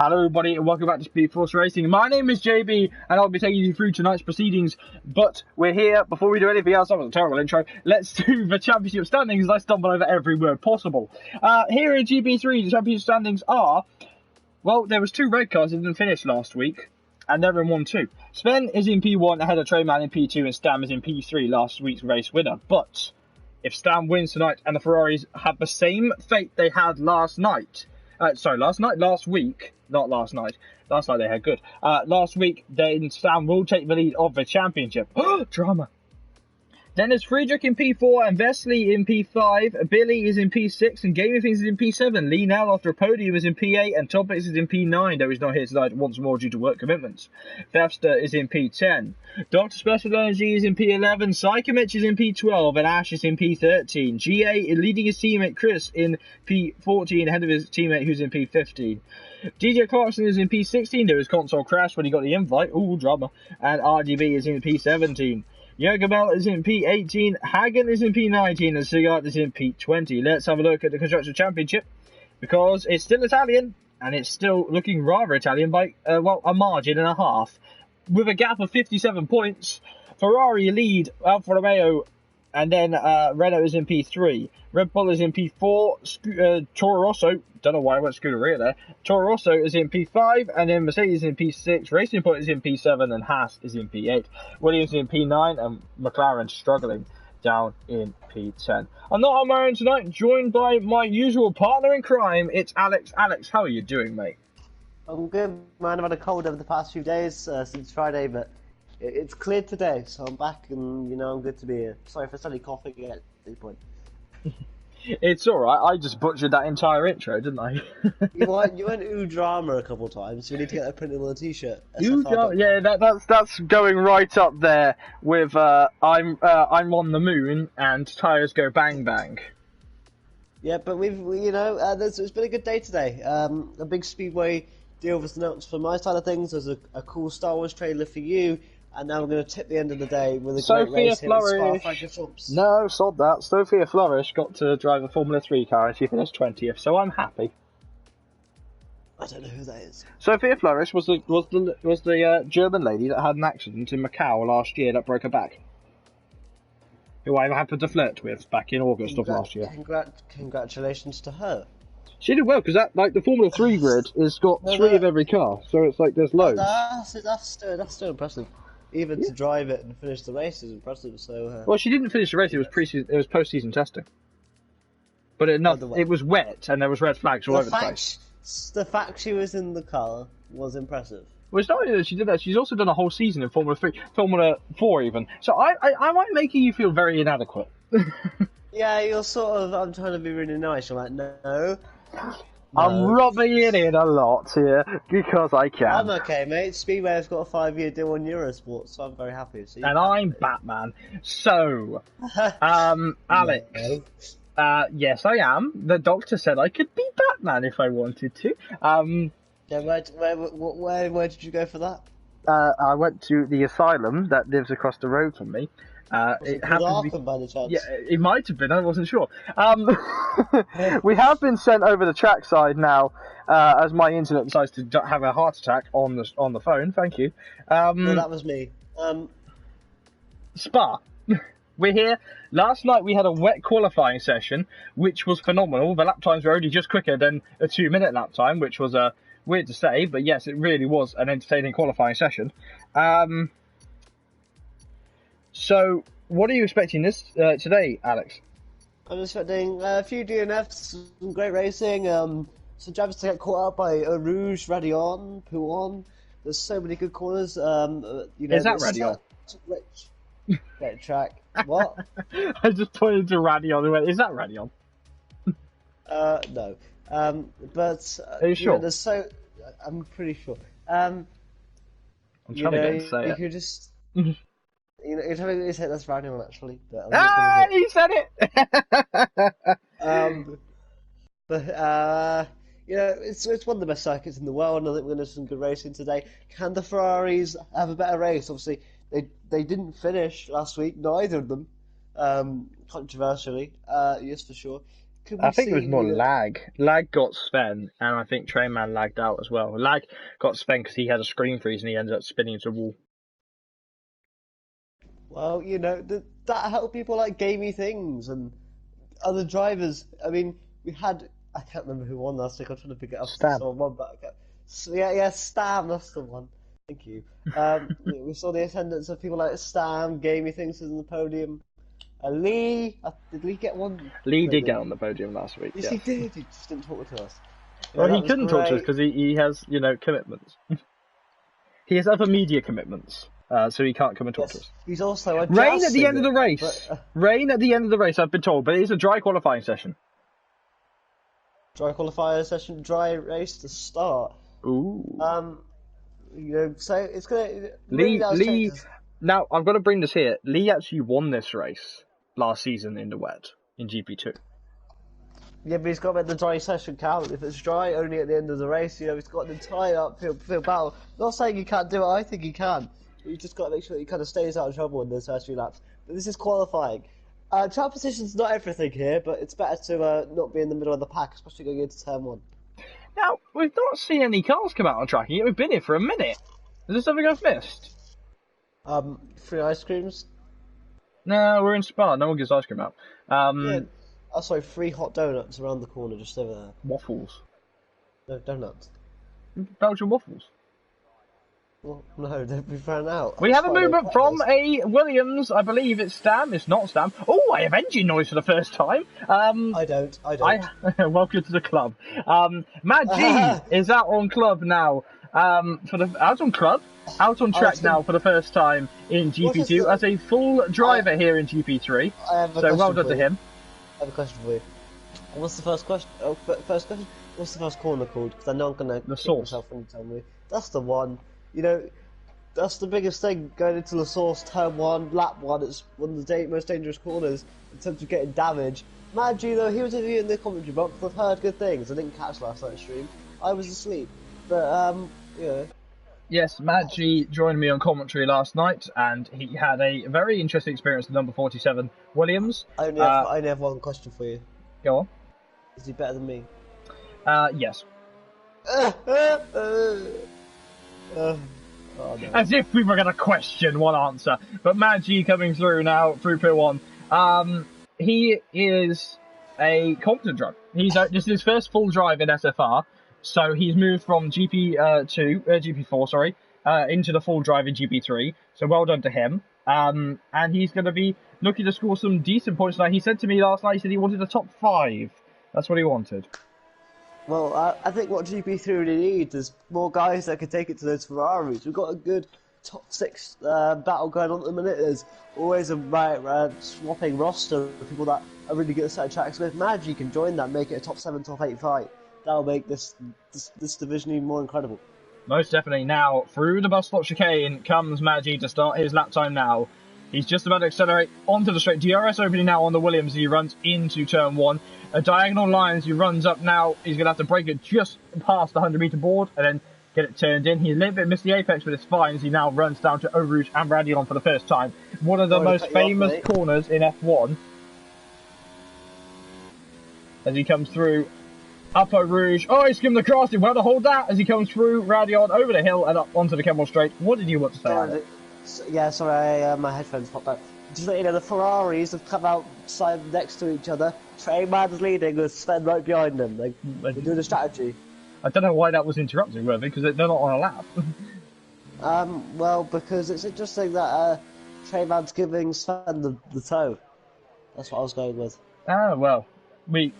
Hello everybody and welcome back to Gp3 Racing. My name is JB and I'll be taking you through tonight's proceedings, but we're here, before we do anything else, that was a terrible intro, let's do the championship standings as I stumble over every word possible. Here in GP3, the championship standings are, well, there was 2 red cars that didn't finish last week, and they're in 1-2. Sven is in P1 ahead of Trayman in P2 and Stam is in P3, last week's race winner, but if Stam wins tonight and the Ferraris have the same fate they had last week, not last night. Last night they had good. Last week, then Stam will take the lead of the championship. Drama. Then there's Friedrich in P4 and Vesely in P5. Billy is in P6 and Gaming Things is in P7. Lee Nell after a podium is in P8 and Topics is in P9, though he's not here tonight once more due to work commitments. Thefster is in P10. Dr. Special Energy is in P11. Psychomich is in P12 and Ash is in P13. GA leading his teammate Chris in P14 ahead of his teammate who's in P15. DJ Clarkson is in P16. There was console crash when he got the invite. Ooh, drama. And RGB is in P17. Jurgen is in P18, Hagen is in P19, and Sigurd is in P20. Let's have a look at the Constructor Championship, because it's still Italian, and it's still looking rather Italian by, well, a margin and a half. With a gap of 57 points, Ferrari lead Alfa Romeo, and then Renault is in P3. Red Bull is in P4, Toro Rosso, don't know why I went Scuderia there, Toro Rosso is in P5, and then Mercedes is in P6, Racing Point is in P7, and Haas is in P8. Williams is in P9, and McLaren struggling down in P10. I'm not on my own tonight, joined by my usual partner in crime, it's Alex. Alex, how are you doing, mate? I'm good, man. I've had a cold over the past few days, since Friday, but it's cleared today, so I'm back and, you know, I'm good to be here. Sorry for suddenly coughing at this point. It's alright, I just butchered that entire intro, didn't I? you went ooh drama a couple of times, so we need to get that printed on a t-shirt. Ooh drama, yeah, that's going right up there with I'm on the moon and tires go bang bang. Yeah, but it's been a good day today. A big Speedway deal was announced from my side of things. There's a cool Star Wars trailer for you. And now we're going to tip the end of the day with a great race here at Spa-Francorchamps. No, sod that. Sophia Flourish got to drive a Formula 3 car and she finished 20th, so I'm happy. I don't know who that is. Sophia Flourish was the German lady that had an accident in Macau last year that broke her back. Who I happened to flirt with back in August of last year. Congratulations to her. She did well, because the Formula 3 grid has got 3 of every car, so it's like there's loads. That's still impressive. Even to drive it and finish the race is impressive. So well, she didn't finish the race. It was post-season testing. But it was wet and there was red flags all over the place. The fact she was in the car was impressive. Well, it's not only that she did that. She's also done a whole season in Formula 3, Formula 4 even. So I might make you feel very inadequate. Yeah, you're sort of. I'm trying to be really nice. I'm like, no. I'm rubbing it in a lot here because I can. I'm okay, mate. Speedway has got a 5-year deal on Eurosport, so I'm very happy. So and I'm Batman. So, Alex, yes, I am. The doctor said I could be Batman if I wanted to. Yeah, where did you go for that? I went to the asylum that lives across the road from me. It happened to be, by the chance? Yeah, it might have been. I wasn't sure. We have been sent over the trackside now, as my internet decides to have a heart attack on the phone. Thank you. No, that was me. Spa. We're here. Last night we had a wet qualifying session, which was phenomenal. The lap times were only just quicker than a 2-minute lap time, which was weird to say, but yes, it really was an entertaining qualifying session. So, what are you expecting today, Alex? I'm expecting a few DNFs, some great racing, some drivers to get caught out by Rouge, Radion, Pouon. There's so many good corners. Is that Radion? Great track. What? I just pointed to Radion and went, is that Radion? No. But are you sure? I'm pretty sure. I'm trying to get to say it. You could just. You're telling me you said that's Radion actually. He said it! It's one of the best circuits in the world, and I think we're going to have some good racing today. Can the Ferraris have a better race? Obviously, they didn't finish last week, neither of them, controversially, yes for sure. Could I we think it see, was more lag. Lag got Sven, and I think Trainman lagged out as well. Lag got Sven because he had a screen freeze and he ended up spinning into a wall. well, that helped people like Gamey Things and other drivers. I mean, we had, I can't remember who won last week. I'm trying to pick it up. Stab. Someone won, but I can't. Yeah, Stam, that's the one. Thank you. We saw the attendance of people like Stam, Gamey Things was on the podium. Lee, did Lee get one? Lee No, did get on the podium last week. Yes, Yes. he did. He just didn't talk to us. Well, That he was couldn't talk to us great. because he has, commitments. He has other media commitments, so he can't come and talk to Yes, us. he's also a Rain jazz at the end of the singer, race. but, Rain at the end of the race, I've been told, but it is a dry qualifying session. dry qualifier session, dry race to start. Ooh. So it's gonna Lee, change. now I've got to bring this here. Lee actually won this race last season in the wet in GP2. Yeah, but he's got to make the dry session count. If it's dry only at the end of the race, he's got an entire uphill battle. Not saying he can't do it, I think he can. But you just got to make sure that he kind of stays out of trouble in those first few laps. But this is qualifying. Track position's not everything here, but it's better to not be in the middle of the pack, especially going into turn 1. Now, we've not seen any cars come out on track yet. We've been here for a minute. Is there something I've missed? Free ice creams? No, we're in Spa. No one gives ice cream out. Yeah. Oh, sorry, free hot donuts around the corner, just over there. Waffles. No, donuts. Belgian waffles. Well, no, we've ran out. We have a movement from a Williams. I believe it's Stam. It's not Stam. Oh, I have engine noise for the first time. I don't. Welcome to the club. Matt G is out on club now. Out on track now for the first time in GP2 as a full driver here in GP3. So well done to him. I have a question for you. What's the first question? First question. What's the first corner called? Because I know I'm gonna the source. Myself when you tell me. That's the one. That's the biggest thing going into the source. Turn 1, lap 1. It's one of the most dangerous corners in terms of getting damage. Mad G though, he was in the commentary box. I've heard good things. I didn't catch last night's stream. I was asleep. But Yes, Matt G joined me on commentary last night, and he had a very interesting experience with number 47 Williams. I only have one question for you. Go on. Is he better than me? Yes. Oh, no. As if we were going to question one answer. But Matt G coming through now, through Pier 1. He is a competent driver. This is his first full drive in SFR. So he's moved from GP4, into the full drive in GP3. So well done to him. And he's going to be looking to score some decent points tonight. He said to me last night, he said he wanted a top 5. That's what he wanted. Well, I think what GP3 really needs is more guys that can take it to those Ferraris. We've got a good top 6 battle going on at the minute. There's always a swapping roster of people that are really good at certain tracks. So if Maggi can join that, make it a top 7, top 8 fight, that'll make this division even more incredible. Most definitely. Now, through the bus stop chicane comes Maggi to start his lap time now. He's just about to accelerate onto the straight. DRS opening now on the Williams. He runs into turn 1. A diagonal line as he runs up now. He's going to have to break it just past the 100-meter board and then get it turned in. He a little bit missed the apex, but it's fine as he now runs down to Eau Rouge and Radillon for the first time. One of the most famous corners in F1. As he comes through up Eau Rouge. Oh, he's skimmed the grass. He well to hold that as he comes through Radillon over the hill and up onto the Kemmel Straight. What did you want to say? Sorry, my headphones popped out. Just let you know, the Ferraris have come out side next to each other. Trainman's leading with Sven right behind them. They're doing a strategy. I don't know why that was interrupting, Worthy, because they're not on a lap. Well, because it's interesting that Trainman's giving Sven the toe. That's what I was going with. Ah, well,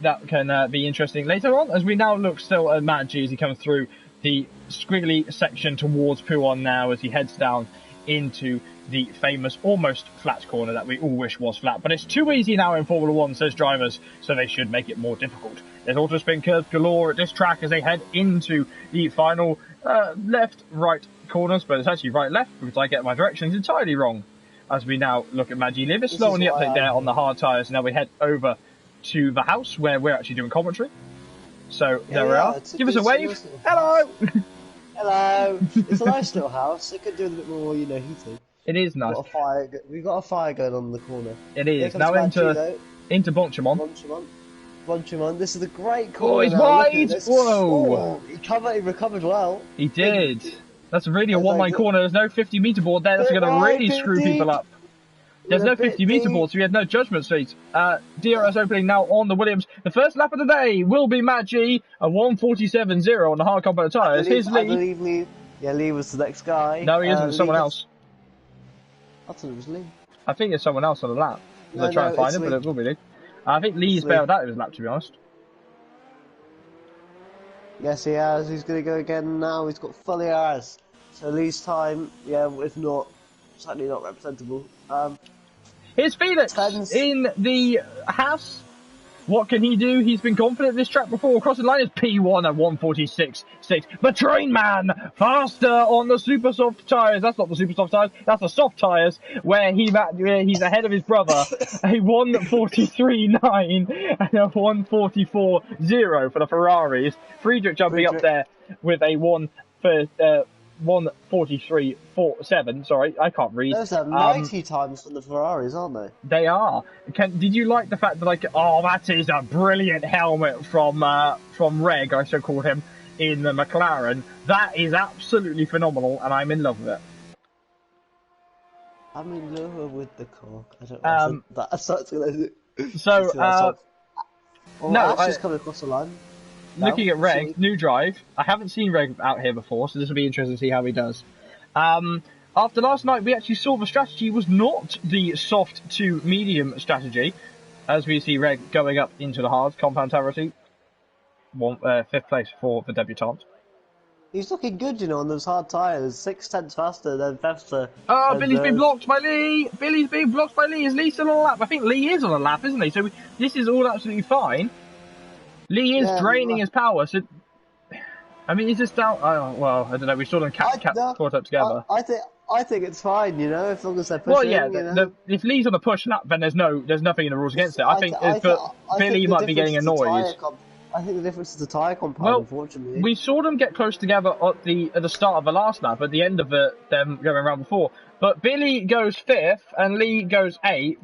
that can be interesting later on, as we now look still at Matt G as he comes through the squiggly section towards Pouon now as he heads down into the famous almost flat corner that we all wish was flat. But it's too easy now in Formula 1, says drivers, so they should make it more difficult. There's auto spin curves galore at this track as they head into the final left-right corners, but it's actually right-left because I get my directions entirely wrong. As we now look at Maggi, a little bit slow on the update there on the hard tyres. Now we head over to the house where we're actually doing commentary. So there we are. Give us a wave. Hello! Hello! It's a nice little house. It could do with a bit more, heating. It is nice. We've got a fire going on in the corner. It is. Now into Bonchamon. bunching on. This is a great corner. Oh, he's now. wide! Whoa! Oh, he recovered well. He did. That's really a That's one-line like corner. There's no 50-meter board there. That's going to really screw people up. There's no 50-meter board, so we had no judgment street. DRS opening now on the Williams. The first lap of the day will be Matt G, a 1:47.0 on the hard compound tyres. Here's Lee. I believe Lee. Yeah, Lee was the next guy. No, he isn't. It's someone else. I thought it was Lee. I think it's someone else on the lap. I'll try and find him, but it will be Lee. I think Lee's bailed out of his lap, to be honest. Yes, he has. He's going to go again now. He's got full ERS. So Lee's time, yeah, if not, certainly not representable. Here's Felix in the Haas. What can he do? He's been confident this track before. Crossing line is P1 at 1:46.6. But Train Man faster on the super soft tyres. That's not the super soft tyres. That's the soft tyres where he's ahead of his brother. A 1:43.9 and a 1:44.0 for the Ferraris. Friedrich jumping up there with a 1:43.7. Sorry, I can't read. Those are mighty times from the Ferraris, aren't they? They are. Did you like the fact that that is a brilliant helmet from Reg, I should call him, in the McLaren. That is absolutely phenomenal, and I'm in love with it. I'm in love with the car. I don't know. That's gonna so, Ash is coming across the line. Looking at Reg, new drive. I haven't seen Reg out here before, so this will be interesting to see how he does. After last night, we actually saw the strategy was not the soft to medium strategy, as we see Reg going up into the hard compound territory. 5th place for the debutant. He's looking good, on those hard tyres. 6/10 faster than Vesta. Oh, Billy's been blocked by Lee. Billy's being blocked by Lee. Is Lee still on a lap? I think Lee is on a lap, isn't he? So this is all absolutely fine. Lee is draining his power, so... I mean, is this down... Oh, well, I don't know. We saw them caught up together. I think it's fine, as long as they're pushing. Well, yeah, if Lee's on a push lap, then there's nothing in the rules against it. I think Billy might be getting annoyed. I think the difference is the tyre compound, unfortunately. We saw them get close together at the start of the last lap, at the end of them going around before. But Billy goes 5th, and Lee goes 8th.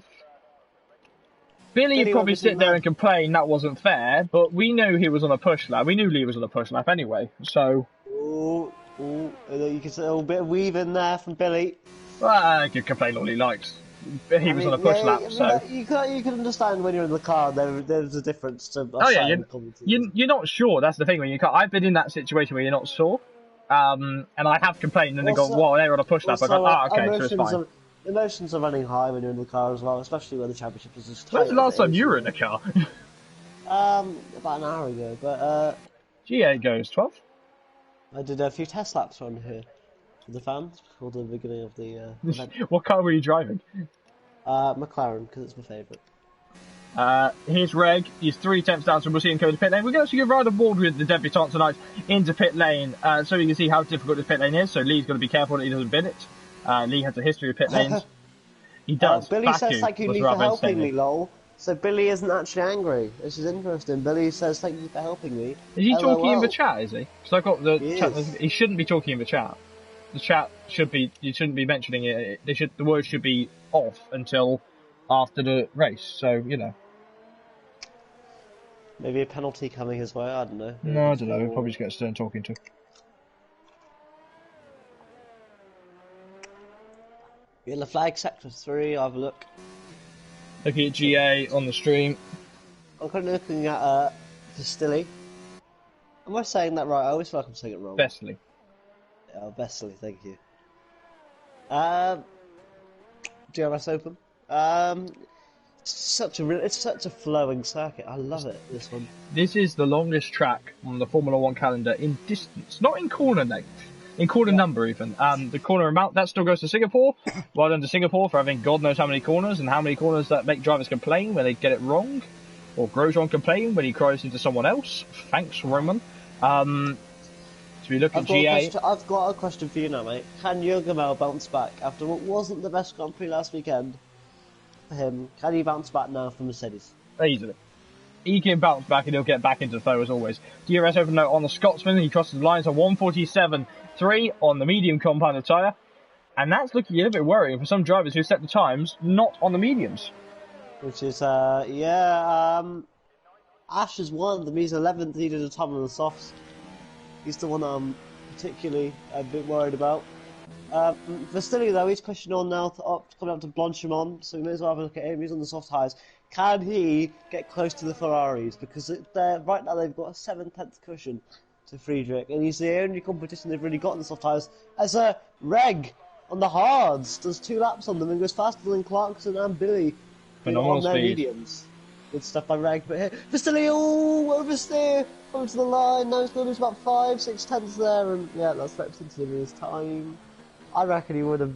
Billy would probably sit there and complain that wasn't fair, but we knew he was on a push lap. We knew Lee was on a push lap anyway, so... You can see a little bit of weave in there from Billy. Well, he can complain all he likes. He was on a push lap, so... You can understand when you're in the car, there's a difference to... You're not sure, that's the thing, when you can't... I've been in that situation where you're not sure, and I have complained, and they go, well, they're on a push lap. I go, okay, so it's fine. Emotions are running high when you're in the car as well, especially when the championship is just... When's the last time you were in a car? About an hour ago, but... GA goes 12th. I did a few test laps on here for the fans before the beginning of the event. What car were you driving? McLaren, because it's my favourite. Here's Reg. He's 3 tenths down, so we'll see him go to pit lane. We're going to get right on board with the debutant tonight into pit lane, so you can see how difficult this pit lane is. So Lee's got to be careful that he doesn't bin it. Lee has a history of pit lanes. He does. Billy says thank you, Lee, for helping me, lol. So Billy isn't actually angry. This is interesting. Billy says thank you for helping me. Is he talking in the chat, is he? Because I got the chat. He shouldn't be talking in the chat. The chat should be... You shouldn't be mentioning it. The words should be off until after the race, so, Maybe a penalty coming his way, I don't know. No, I don't know. He'll probably just get Stern talking to. In the flag sector 3, have a look. Looking at GA on the stream. I'm currently looking at Distilly. Am I saying that right? I always feel like I'm saying it wrong. Vesely. Yeah, Vesely, thank you. DRS open. It's such a flowing circuit. I love it, this one. This is the longest track on the Formula 1 calendar in distance, not in corner length. In corner number, even. The corner amount, that still goes to Singapore. Well done to Singapore for having God knows how many corners, and how many corners that make drivers complain when they get it wrong. Or Grosjean complain when he cries into someone else. Thanks, Roman. So we look at GA. I've got a question for you now, mate. Can Jürgen bounce back after what wasn't the best Grand Prix last weekend for him? Can he bounce back now for Mercedes? Easily. He can bounce back and he'll get back into the flow as always. DRS open note on the Scotsman. He crosses the lines on 1:47.3 on the medium compounded tyre. And that's looking a little bit worrying for some drivers who set the times not on the mediums. Which is, Ash is one of them. He's 11th. He did a ton on the softs. He's the one I'm particularly a bit worried about. Vasily, though, he's pushing on now, coming up to Blanchimont, so we may as well have a look at him. He's on the soft tyres. Can he get close to the Ferraris? Because right now they've got a 7/10 cushion to Friedrich, and he's the only competition they've really got in the soft tyres. As a Reg on the hards does 2 laps on them and goes faster than Clarkson and Billy on their mediums. Good stuff by Reg, but here, Vasily, oversteer, over to the line, now he's going to lose about 5-6 tenths there, and yeah, that slips into his time. I reckon he would have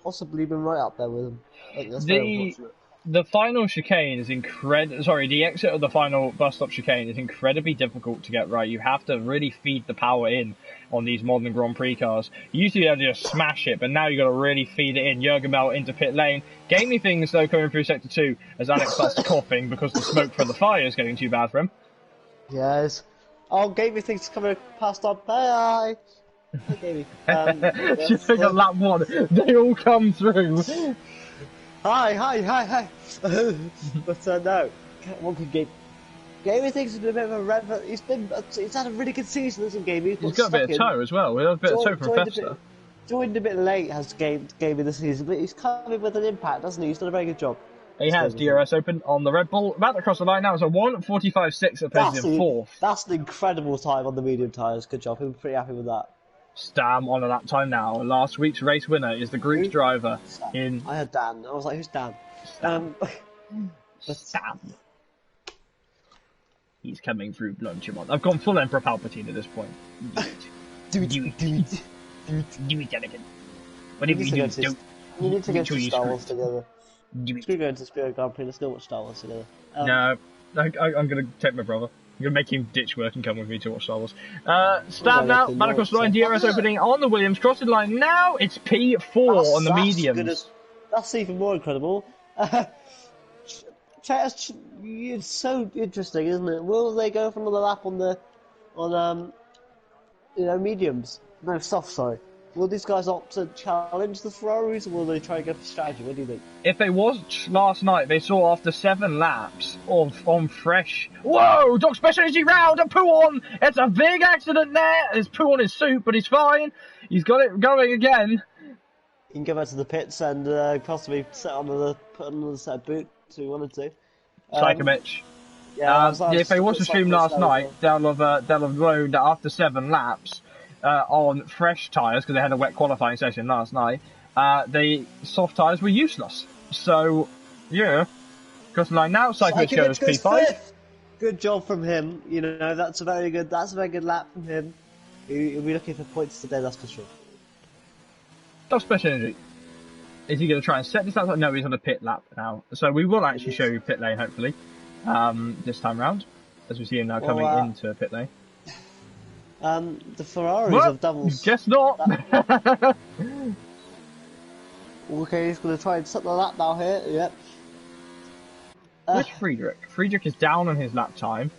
possibly been right up there with him. I think that's very unfortunate. The final chicane is incredible. Sorry, the exit of the final bus stop chicane is incredibly difficult to get right. You have to really feed the power in on these modern Grand Prix cars. You used to be able to just smash it, but now you've got to really feed it in. Jürgen Mel into pit lane. Gaming things, though, coming through sector 2 as Alex starts coughing because the smoke from the fire is getting too bad for him. Yes. Oh, Gaming things coming past on. Bye. Okay, Just think of lap 1. They all come through. Hi. But no, one could game. Gaming thinks he's been a bit of a red. He's had a really good season, hasn't Gaming? He's got a bit of toe as well. We have a bit of toe from Festa. Joined a bit late, has Gaming this season, but he's coming with an impact, doesn't he? He's done a very good job. He has DRS open on the Red Bull, about to cross the line now. It's a 1:45.6 at place in 4th. That's an incredible time on the medium tyres. Good job. I'm pretty happy with that. Stam on a lap time now. Last week's race winner is the group's driver in. I had Dan. I was like, who's Dan? Stam. He's coming through Blanchimont. I've gone full Emperor Palpatine at this point. Do it, Anakin. Whatever you do, don't. We need to go to Star Wars together. Let's go to Spirit Grand Prix. Let's go watch Star Wars together. No, I'm going to take my brother. I'm going to make him ditch work and come with me to watch Star Wars. Stab now, back across the line, DRS opening on the Williams, crossing the line now, it's P4 on the mediums. That's even more incredible. It's so interesting, isn't it? Will they go for another lap on mediums? No, soft, sorry. Will these guys opt to challenge the Ferraris, or will they try and go for strategy? What do you think? If they watched last night, they saw after 7 laps on fresh... Whoa! Doc Special Energy round and Pouon! It's a big accident there! There's Poo on his suit, but he's fine. He's got it going again. He can go back to the pits and possibly put another set of boots if he wanted to. Psychomich. If they watched the stream last night, they'll have known that after 7 laps... on fresh tyres, because they had a wet qualifying session last night, the soft tyres were useless. So, yeah. Crossing line now, Psychomich goes P5. Good job from him. You know, that's a very good lap from him. He'll be looking for points today, that's for sure. Top Special Energy. Is he going to try and set this lap? No, he's on a pit lap now. So we will actually show you pit lane, hopefully, this time round, as we see him now coming into pit lane. The Ferraris have doubles. Guess not. Okay, he's going to try and set the lap now here. Yep. Which Friedrich? Friedrich is down on his lap time.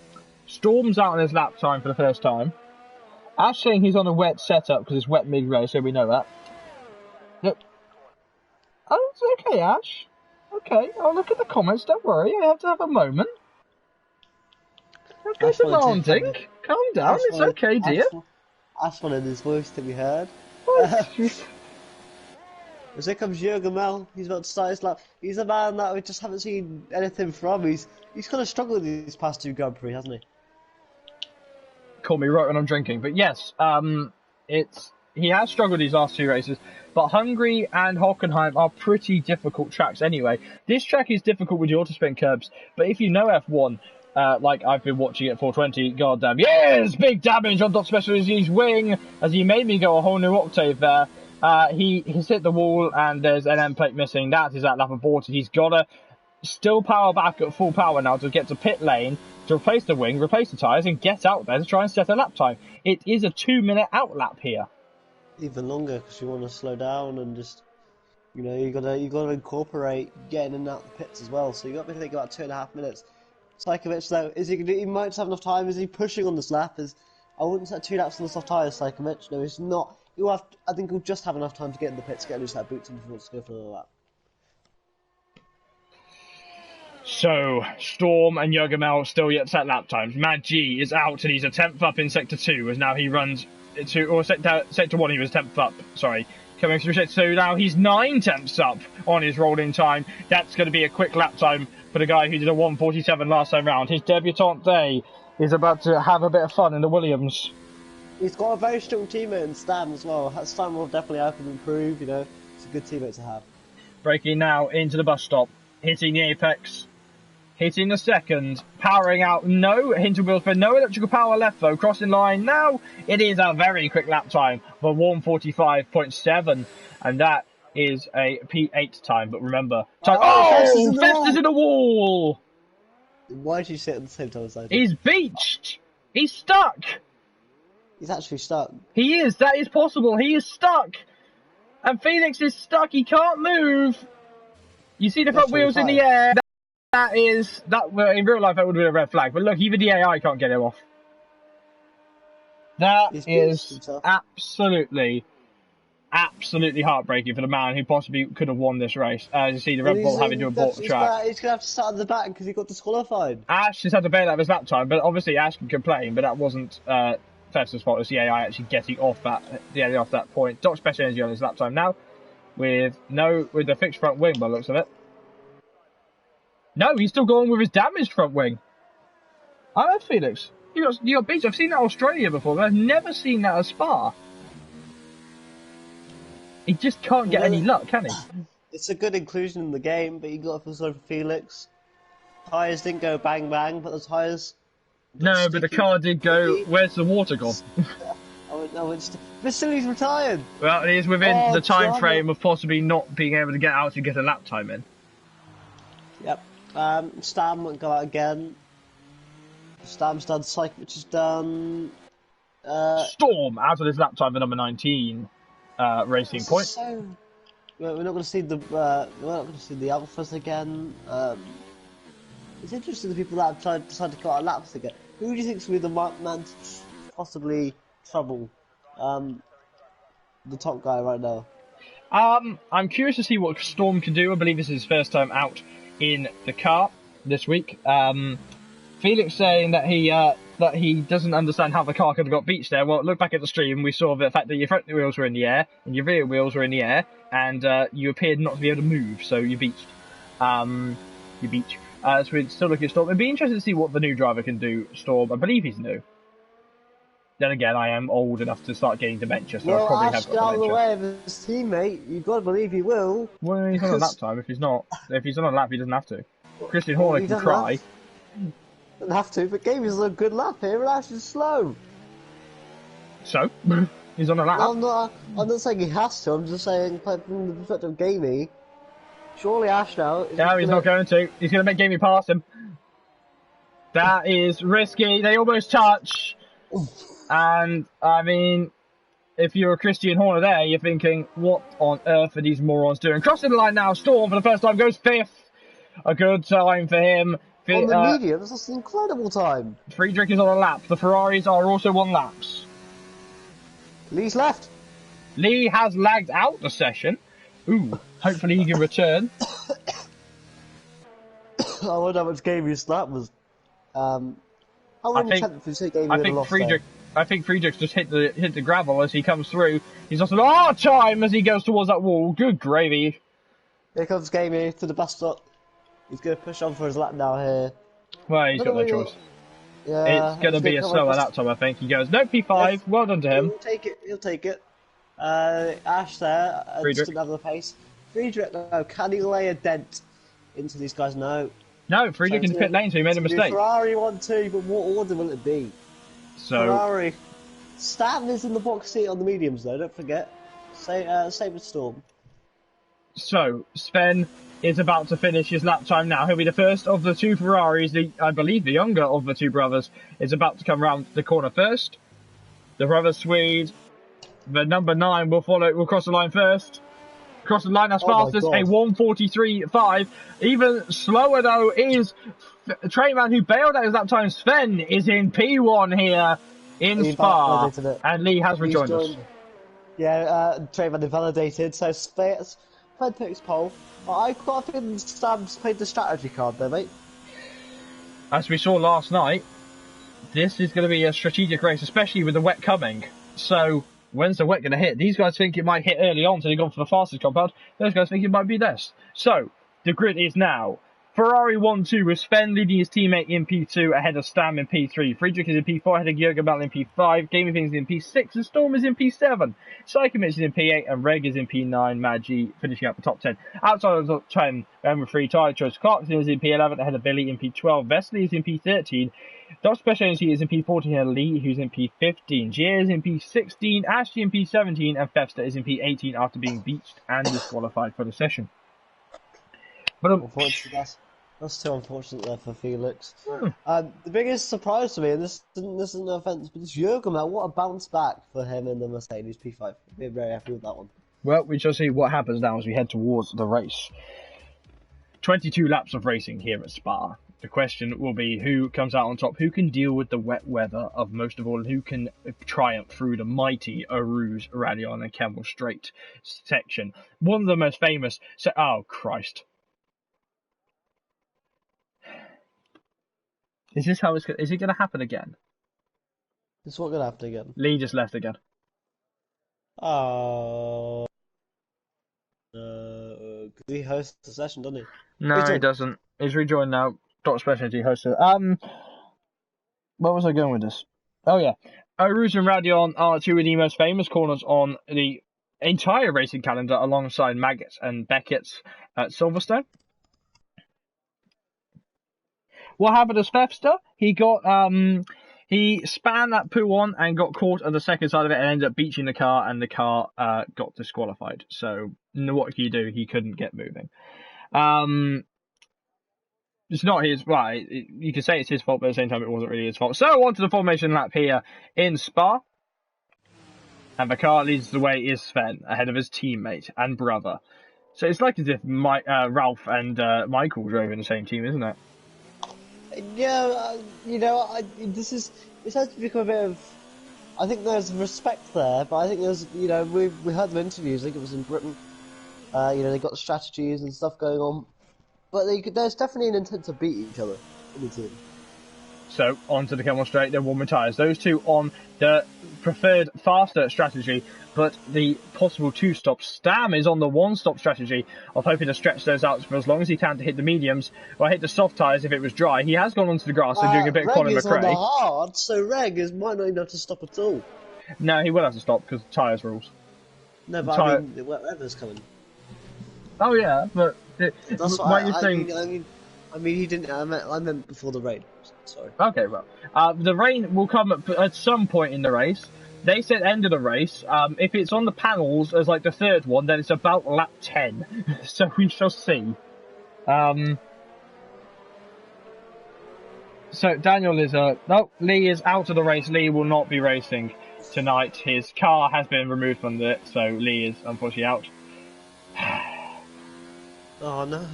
Storm's out on his lap time for the first time. Ash saying he's on a wet setup because it's wet mid-race, so we know that. Look. Oh, it's okay, Ash. Okay, I'll look at the comments, don't worry, I have to have a moment. Okay, demanding. Calm down, it's okay, dear. Ash wanted his voice to be heard. As here comes Jürgen Mel, he's about to start his lap. He's a man that we just haven't seen anything from. He's kind of struggled these past 2 Grand Prix, hasn't he? Call me right when I'm drinking, but yes, he has struggled these last 2 races, but Hungary and Hockenheim are pretty difficult tracks anyway. This track is difficult with the autospin curbs, but if you know F1, like I've been watching at 420, goddamn, yes! Big damage on Dot Specialty's wing, as he made me go a whole new octave there. He's hit the wall, and there's an end plate missing. That is that lap aborted. He's got to still power back at full power now to get to pit lane, to replace the wing, replace the tyres, and get out there to try and set a lap time. It is a 2-minute out lap here. Even longer, because you want to slow down and just, you know, you got to incorporate getting in and out the pits as well. So you got to think about 2.5 minutes. Psychomich, though, he might have enough time. Is he pushing on this lap? I wouldn't set 2 laps on the soft tyres, Psychomich. No, he's not. I think he'll just have enough time to get in the pits, get a new set of boots, and before to go for the lap. So, Storm and Yogamel still yet set lap times. Mad G is out and he's a 10th up in Sector 2 as now he runs to, or Sector 1 he was 10th up, sorry. Coming through Sector 2 now he's 9/10 up on his rolling time. That's going to be a quick lap time for the guy who did a 1:47 last time round. His debutante day is about to have a bit of fun in the Williams. He's got a very strong teammate in Stam as well. Stam will definitely help him improve, you know. It's a good teammate to have. Braking now into the bus stop, hitting the apex. Hitting the second, powering out, no hinter wheel spin, no electrical power left though, crossing line now, it is a very quick lap time for 1:45.7, and that is a P8 time, but remember, Fest is in the wall! Why did you sit at the same time as I did? He's beached! He's stuck! He's actually stuck. He is, that is possible, he is stuck! And Felix is stuck, he can't move! You see the front wheels in the air. That in real life that would have been a red flag, but look, even the AI can't get him off. That is absolutely heartbreaking for the man who possibly could have won this race. As you see, the Red Bull having to abort the track. He's going to have to start at the back because he got disqualified. Ash just had to bail out of his lap time, but obviously Ash can complain, but that wasn't Fester's fault. It was the AI actually getting off that point. Doc special energy on his lap time now, with the fixed front wing by the looks of it. No, he's still going with his damaged front wing. I know, Felix. You got beats. I've seen that in Australia before, but I've never seen that at Spa. He just can't get any luck, can he? It's a good inclusion in the game, but you got to feel sorry for Felix. Tyres didn't go bang bang, but the tyres... No, but the car did go... Where's the water gone? Vasili's retired! Well, it is within the time frame of possibly not being able to get out to get a lap time in. Yep. Stam won't go out again. Stam's done cycle, which is done. Storm out of this lap time for number 19 Racing Point. So, we're not going to see the alphas again. It's interesting the people that have decided to cut out laps again. Who do you think's going to be the man to possibly trouble the top guy right now? I'm curious to see what Storm can do. I believe this is his first time out in the car this week. Felix saying that he doesn't understand how the car could have got beached there. Well, look back at the stream, we saw the fact that your front wheels were in the air and your rear wheels were in the air, and you appeared not to be able to move, so you beached. So we're still looking at Storm. It'd be interesting to see what the new driver can do. Storm, I believe he's new. Then again, I am old enough to start getting dementia, so I'll probably have out of the way of his teammate. You've got to believe he will. Well, he's on a lap time. If he's on a lap, he doesn't have to. Christian Horner can cry. Doesn't have to, but gave us a good lap here, and Ash is slow. So? He's on a lap. I'm not saying he has to, I'm just saying, from the perspective of Gamey, surely Ash now... No, he's not going to. He's going to make Gamey pass him. That is risky. They almost touch. And, I mean, if you're a Christian Horner there, you're thinking, what on earth are these morons doing? Crossing the line now, Storm for the first time goes 5th. A good time for him. On the mediums, that's an incredible time. Friedrich is on a lap. The Ferraris are also on laps. Lee's left. Lee has lagged out the session. Ooh, hopefully he can return. I wonder how much Gamey's lap was. How many attempts did you say Gamey lost there? I think Friedrich's just hit the gravel as he comes through. He's lost a lot of time as he goes towards that wall. Good gravy. Here comes Gamey to the bus stop. He's going to push on for his lap now here. Well, he's got no choice. Yeah, it's going to be a slower lap time, I think. He goes, no, P5. Yes. Well done to him. He'll take it. Ash there, just didn't have the pace. Friedrich, no, can he lay a dent into these guys? No. No, Friedrich in pit lane, so he made a mistake. Ferrari 1-2, but what order will it be? So Ferrari. Staten is in the box seat on the mediums, though, don't forget. Same with Storm. So, Sven is about to finish his lap time now. He'll be the first of the two Ferraris. I believe the younger of the two brothers is about to come round the corner first. The brother Swede, the number 9 will cross the line first. Cross the line as fastest, a 1:43.5. Even slower though is Trayman, who bailed out his lap time. Sven is in P1 here in Spa, and Lee has rejoined us. Yeah, Trayman invalidated, so Sven takes pole. I think Sam's played the strategy card there, mate. as we saw last night, this is going to be a strategic race, especially with the wet coming. So, when's the wet going to hit? These guys think it might hit early on, so they've gone for the fastest compound. Those guys think it might be less. So, the grid is now Ferrari 1-2 with Sven leading his teammate in P2 ahead of Stam in P3. Friedrich is in P4 ahead of Jürgen Bell in P5. Gaming Things is in P6 and Storm is in P7. Psychomich is in P8 and Reg is in P9. Magi finishing up the top 10. Outside of the top 10, number 3 tyre choice. Clarkson is in P11 ahead of Billy in P12. Vesely is in P13. Dr. Special Energy is in P14 and Lee, who's in P15. Gia is in P16, Ashley in P17 and Fefster is in P18 after being beached and disqualified for the session. But unfortunately, that's too unfortunate there for Felix. The biggest surprise to me, and this isn't no offence, but it's Jürgen Bell. What a bounce back for him in the Mercedes P5. We're very happy with that one. Well, we shall see what happens now as we head towards the race. 22 laps of racing here at Spa. The question will be who comes out on top, who can deal with the wet weather of most of all, and who can triumph through the mighty Arouge, Radion and Kemmel Straight section. One of the most famous... oh, Christ. Is this how it's... Is it going to happen again? It's not going to happen again. Lee just left again. Oh... he hosts the session, doesn't he? No, he doesn't. He's rejoined now. Dr. Specialty hosted. Where was I going with this? Oh yeah, Arouge and Radion are two of the most famous corners on the entire racing calendar, alongside Maggots and Beckett's at Silverstone. What happened to Fefster? He got he span that poo on and got caught at the second side of it and ended up beaching the car, and the car got disqualified. So what can you do? He couldn't get moving. It's not his, well, you could say it's his fault, but at the same time it wasn't really his fault. So on to the formation lap here in Spa. And the car leads the way is Sven, ahead of his teammate and brother. So it's like as if Ralph and Michael drove in the same team, isn't it? Yeah, this has to become a bit of... I think there's respect there, but I think there's, we heard them interviews, I think it was in Britain. They got strategies and stuff going on. But there's definitely an intent to beat each other in the team. So, on to the Kemmel Straight, then warm tyres. Those two on the preferred faster strategy, but the possible two-stop. Stam is on the one-stop strategy of hoping to stretch those out for as long as he can to hit the mediums, or hit the soft tyres if it was dry. He has gone onto the grass and doing a bit of Colin McRae. Reg is on the hard, so Reg might not even have to stop at all. No, he will have to stop because tyres rules. No, but I mean, whatever's coming. Oh yeah, but... That's what I mean, he didn't. I meant before the rain. Sorry. Okay, well, the rain will come at some point in the race. They said end of the race. If it's on the panels as like the third one, then it's about lap 10. So we shall see. So Daniel is Lee is out of the race. Lee will not be racing tonight. His car has been removed from it, so Lee is unfortunately out. Oh no.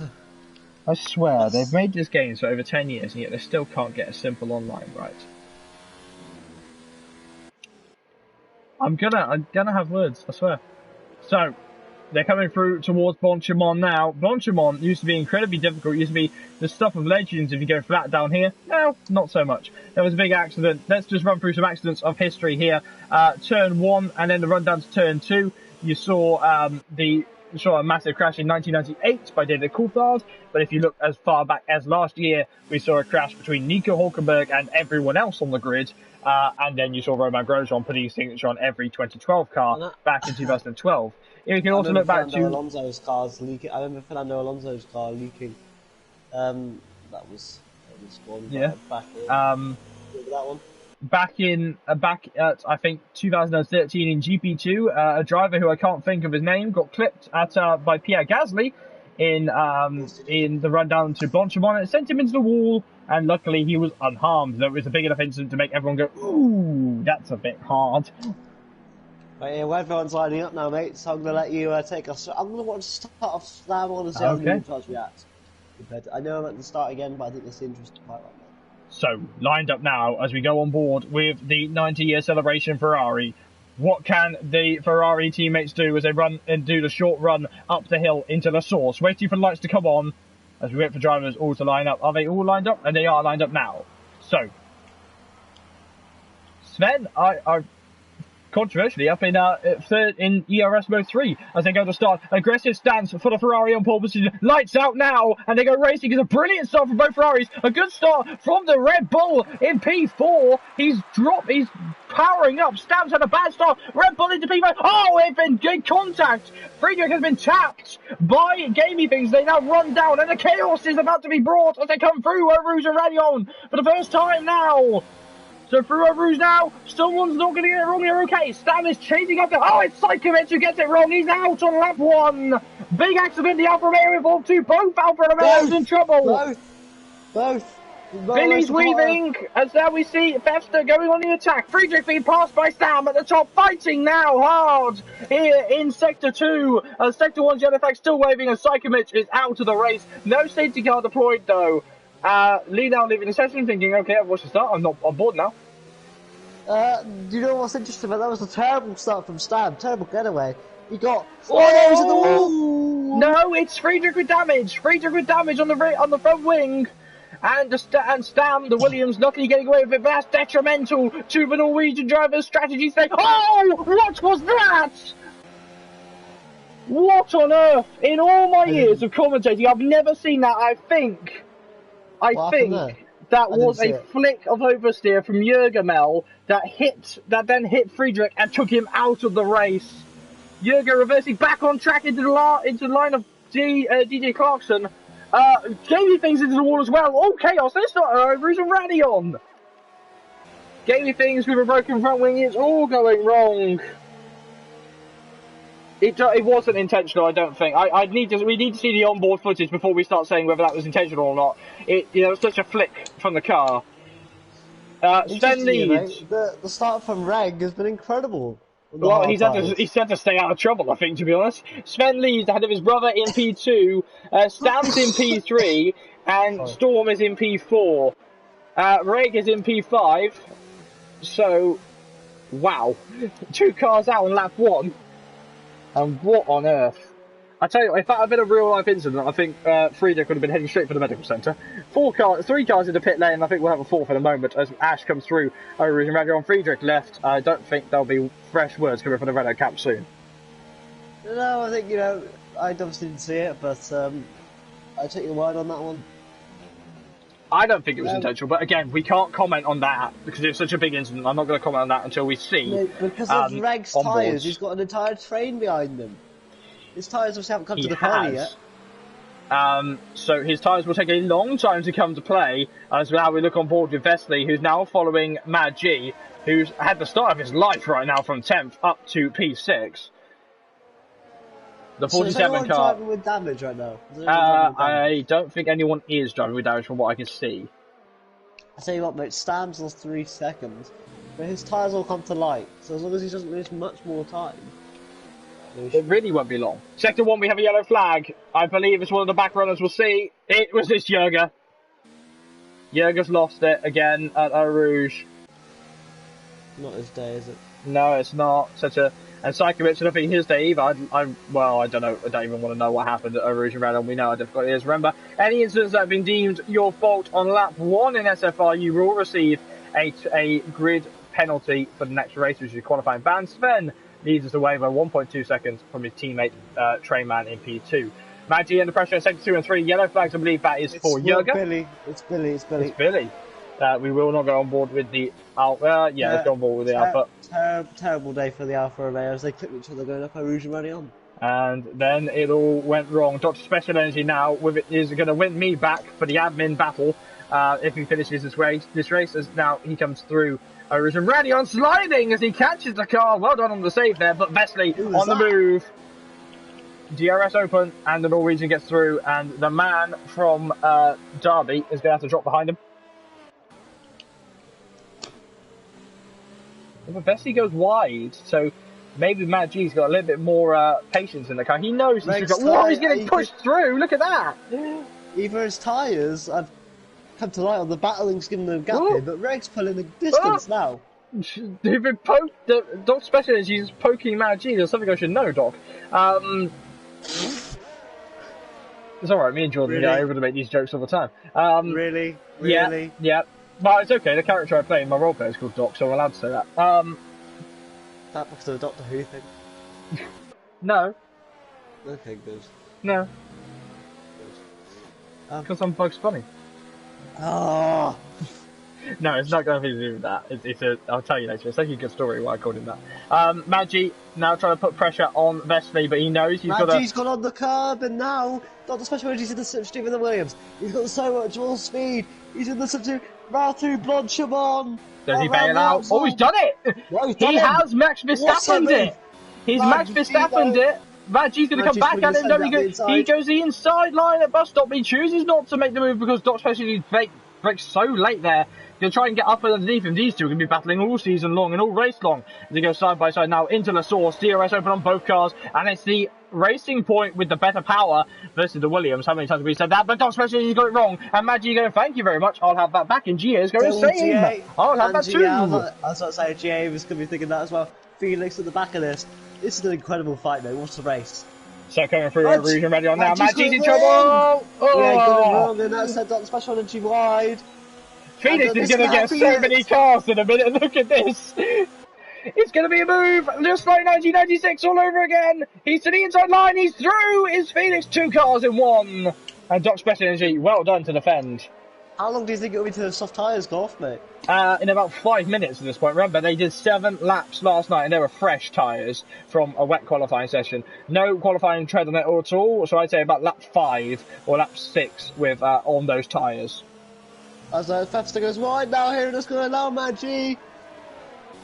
I swear, they've made this game for over 10 years and yet they still can't get a simple online right. I'm gonna have words, I swear. So, they're coming through towards Blanchimont now. Blanchimont used to be incredibly difficult, used to be the stuff of legends if you go flat down here. No, not so much. There was a big accident. Let's just run through some accidents of history here. Turn 1 and then the run down to turn 2. You saw a massive crash in 1998 by David Coulthard, but if you look as far back as last year, we saw a crash between Nico Hulkenberg and everyone else on the grid, and then you saw Romain Grosjean putting his signature on every 2012 car back in 2012. You can also look back to Alonso's cars leaking. I remember Fernando Alonso's car leaking. That was one. Yeah. Back in. Remember that one? Back at I think 2013 in GP2, a driver who I can't think of his name got clipped by Pierre Gasly in the run down to Blanchimont. It sent him into the wall, and luckily he was unharmed. Though it was a big enough incident to make everyone go, "Ooh, that's a bit hard." Right, yeah, well, everyone's lining up now, mate. So I'm gonna let you take us. I'm gonna want to start off Slam on and see how the cars react. I know I'm at the start again, but I think that's the interesting part right now. So, lined up now as we go on board with the 90-year celebration Ferrari. What can the Ferrari teammates do as they run and do the short run up the hill into the source? Waiting for the lights to come on. As we wait for drivers all to line up. Are they all lined up? And they are lined up now. So, Sven, I controversially up in third in ERS mode 3 as they go to start. Aggressive stance for the Ferrari on pole position. Lights out now, and they go racing. It's a brilliant start from both Ferraris. A good start from the Red Bull in P4. He's powering up. Stamps had a bad start. Red Bull into P5. Oh, they've been in contact. Friedrich has been tapped by Gamey Things. They now run down, and the chaos is about to be brought as they come through Rouge and Radion for the first time now. So through Rouge now, someone's not going to get it wrong here. Okay, Stam is chasing after. Oh, it's Psychovic who gets it wrong. He's out on lap 1. Big accident. The Alfa Romeo involved too. Both Alfa Romeos in trouble. Both. Billy's weaving as now we see Fester going on the attack. Friedrich being passed by Stam at the top, fighting now hard here in Sector 2. Sector 1's yellow flag still waving as Psychovic is out of the race. No safety car deployed though. Lee now leaving the session thinking, okay, I've watched the start, I'm not on board now. Do you know what's interesting about that? Was a terrible start from Stam, terrible getaway. He got nose in the wall. No, it's Friedrich with damage. Friedrich with damage on the front wing. And Stam, the Williams, luckily getting away with it, but that's detrimental to the Norwegian driver's strategy. Oh, what was that? What on earth? In all my years of commentating, I've never seen that, I think that was a flick of oversteer from Jürgen that then hit Friedrich and took him out of the race. Jürgen reversing back on track into the line of DJ Clarkson. Gamey Things into the wall as well. Oh, chaos. Let's not Rouge and Radion. Gamey Things with a broken front wing. It's all going wrong. It wasn't intentional, I don't think. We need to see the onboard footage before we start saying whether that was intentional or not. It was such a flick from the car. Sven leads. The start from Reg has been incredible. Well, he's had to stay out of trouble, I think, to be honest. Sven leads ahead of his brother in P2, Stam's in P3, and Storm is in P4. Reg is in P5. So, wow. 2 cars out on lap 1. And what on earth? I tell you, if that had been a real life incident, I think Friedrich would have been heading straight for the medical centre. 3 cars in the pit lane, I think we'll have a 4th in a moment as Ash comes through. Rouge and Radion. Friedrich left. I don't think there'll be fresh words coming from the Renault camp soon. No, I think, I obviously didn't see it, but I take your word on that one. I don't think it was intentional, but again, we can't comment on that because it's such a big incident. I'm not going to comment on that until we see. No, because of Reg's tyres, he's got an entire train behind him. His tyres obviously haven't come to the party yet. So his tyres will take a long time to come to play. As now we look on board with Vesely, who's now following Mad G, who's had the start of his life right now from 10th up to P6. The 47 car. Driving with damage right now? I don't think anyone is driving with damage from what I can see. I tell you what, mate, Stam's lost 3 seconds, but his tyres will come to light, so as long as he doesn't lose much more time. It really won't be long. Sector 1, we have a yellow flag. I believe it's one of the back runners. We'll see. It was this Jürgen. Jürgen's lost it again at Rouge. Not his day, is it? No, it's not. And Psychovic, I think his day either. I don't know. I don't even want to know what happened at Rouge and Radion. We know how difficult it is. Remember, any incidents that have been deemed your fault on lap 1 in SFR, you will receive a grid penalty for the next race, which is qualifying ban. Sven leads us away by 1.2 seconds from his teammate, Trainman in P2. Maggie under pressure in sector 2 and 3. Yellow flags, I believe that is for Jürgen. It's Billy. We will not go on board with the Alpha. Let's go on board with the Alpha. Terrible day for the Alfa Romeo as they clip each other going up Rouge and Radion. And then it all went wrong. Dr. Special Energy now is going to win me back for the admin battle if he finishes this race as now he comes through Rouge and Radion sliding as he catches the car. Well done on the save there, but Vesely on the move. DRS open and the Norwegian gets through and the man from Derby is going to have to drop behind him. But Vesely goes wide, so maybe Matt G's got a little bit more patience in the car. He knows he's getting pushed through. Look at that. Either his tyres have come to light or the battling's giving them a gap here, but Reg's pulling the distance now. They've been poked. Doc Special Energy is poking Matt G. There's something I should know, Doc. It's alright, me and Jordan Really? are able to make these jokes all the time. Really? Yeah. But it's okay, the character I play in my roleplay is called Doc, so I'm allowed to say that. That was the Doctor Who thing. No. Okay, good. No. Good. Because I'm Bugs Bunny. Oh. No, it's not going to do with that. I'll tell you later. It's actually a good story why I called him that. Maggi now trying to put pressure on Vesely, but he knows he's got to... Maggi's gone on the curb, and now Dr. Special Energy's in the slipstream with the Williams. He's got so much more speed. He's in the slipstream. Ratu Blanchimon. Does he bail out? Oh, he's done it! Well, he's done he it. has Max Verstappened it! He's Max Verstappened it! Maggi's going to come back at him. No, he goes the inside line at bus stop. He chooses not to make the move because Dr. Special breaks so late there. He'll try and get up underneath him. These two are going to be battling all season long and all race long. As they go side by side now into the source. DRS open on both cars. And it's the racing point with the better power versus the Williams. How many times have we said that? But Dr. Special, he's got it wrong. And Maggi going, thank you very much. I'll have that back. And GA is going, same. I'll have that too. I was about to say, GA was going to be thinking that as well. Felix at the back of this. This is an incredible fight, mate. What a race. So coming through region ready on now. Maggi's in trouble. Oh. Yeah, got it wrong. And that sent Dr. Special Energy wide. Felix is going to get so many cars in a minute. Look at this. It's going to be a move. Just like 1996 all over again. He's to the inside line. He's through. Is Felix 2 cars in 1? And Doc Special Energy, well done to defend. How long do you think it'll be to soft tyres go off, mate? In about 5 minutes at this point. Remember, they did 7 laps last night and they were fresh tyres from a wet qualifying session. No qualifying tread on it at all. So I'd say about lap 5 or lap 6 with on those tyres. As Fefster goes wide now here, and it's going to allow Maggi.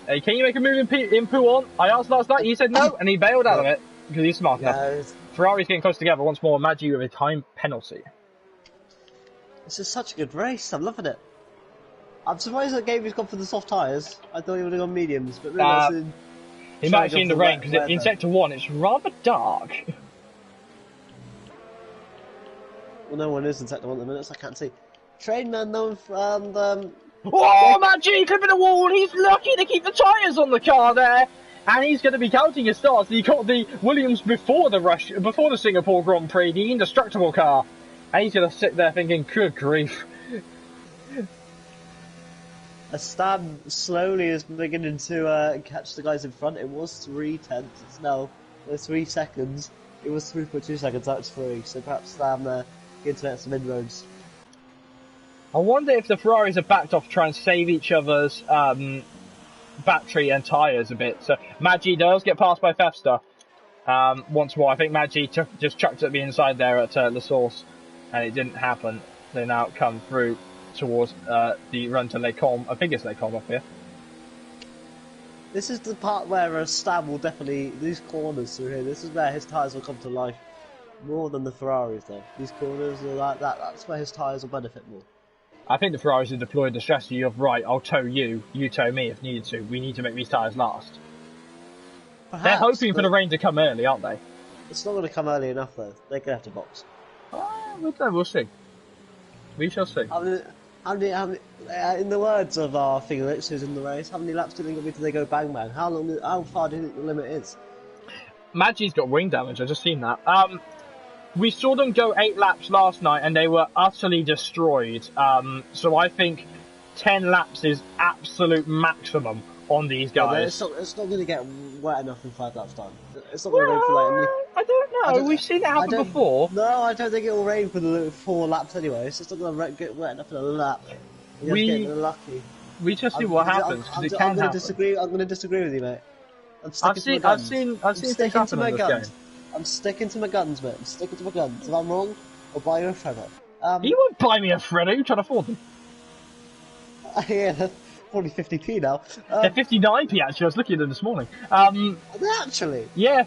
Hey, can you make a move in Pouon? I asked last night, he said no, and he bailed out of it because he's smart enough. Ferrari's getting close together once more. Maggi with a time penalty. This is such a good race. I'm loving it. I'm surprised that Gaby's gone for the soft tyres. I thought he would have gone mediums, but realising he might have seen the rain because in sector 1 it's rather dark. Well, no one is in sector 1 at the minute, so I can't see. Trainman though, and oh, Maggi clipping the wall. He's lucky to keep the tyres on the car there, and he's going to be counting his starts. He caught the Williams before the Singapore Grand Prix, the indestructible car, and he's going to sit there thinking, "Good grief." A stab slowly is beginning to catch the guys in front. It was 3/10. It's now 3 seconds. It was 3.2 seconds. That's 3. So perhaps Stam there getting to make some inroads. I wonder if the Ferraris are backed off to try and save each other's battery and tyres a bit. So Maggi does get passed by Fefster once more. I think Maggi just chucked it at the inside there at the source, and it didn't happen. They now come through towards the run to Les Combes, biggest Les Combes up here. This is the part where Stam will definitely, these corners through here, this is where his tyres will come to life more than the Ferraris though. These corners are like that, that's where his tyres will benefit more. I think the Ferraris have deployed the strategy of, right, I'll tow you, you tow me if needed to. We need to make these tyres last. Perhaps, they're hoping for the rain to come early, aren't they? It's not going to come early enough though. They're going to have to box. We'll see. We shall see. How many, in the words of our Felix, who's in the race, how many laps do you think it'll be till they go bang bang? How far do you think the limit is? Maggi's got wing damage, I've just seen that. We saw them go 8 laps last night and they were utterly destroyed. So I think 10 laps is absolute maximum on these guys. Yeah, it's not going to get wet enough in 5 laps time. It's not going to rain for like... I don't know, we've seen it happen before. No, I don't think it will rain for the 4 laps anyway. It's just not going to get wet enough in a lap. You're getting lucky. We just see what happens, because it can happen. I'm going to disagree with you, mate. I've seen things happen in this game. I'm sticking to my guns, mate. I'm sticking to my guns. If I'm wrong, I'll buy you a Freddo. You won't buy me a Freddo. You're trying to afford them. Yeah, they're probably 50p now. They're 59p actually. I was looking at them this morning. Actually? Yeah.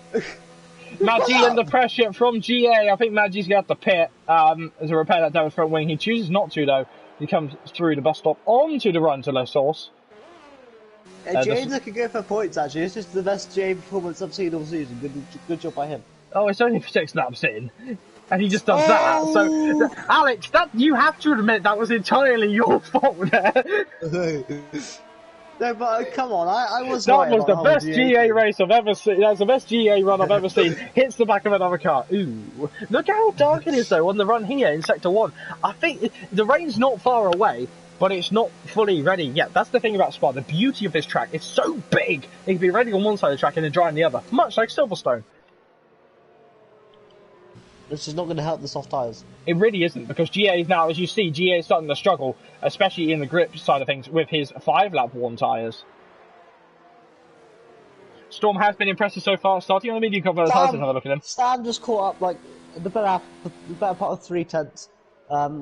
Maggi under pressure from GA. I think Maggi's going to have to pit as a repair that damage front wing. He chooses not to though. He comes through the bus stop onto the run to La Source. James looking good for points actually. This is the best GA performance I've seen all season. Good job by him. Oh, it's only 6 laps in. And he just does that. So, Alex, you have to admit that was entirely your fault there. No, but come on, I was That right was about the whole best GA thing. race I've ever seen. That's the best GA run I've ever seen. Hits the back of another car. Ooh. Look how dark it is, though, on the run here in Sector 1. I think the rain's not far away, but it's not fully ready yet. That's the thing about Spa. The beauty of this track, it's so big. It can be ready on one side of the track and then dry on the other. Much like Silverstone. This is not going to help the soft tyres. It really isn't, because GA is now, as you see, GA is starting to struggle, especially in the grip side of things, with his 5-lap worn tyres. Storm has been impressive so far, starting on the medium cover. Have a look at him. Stam just caught up like the better part of 3/10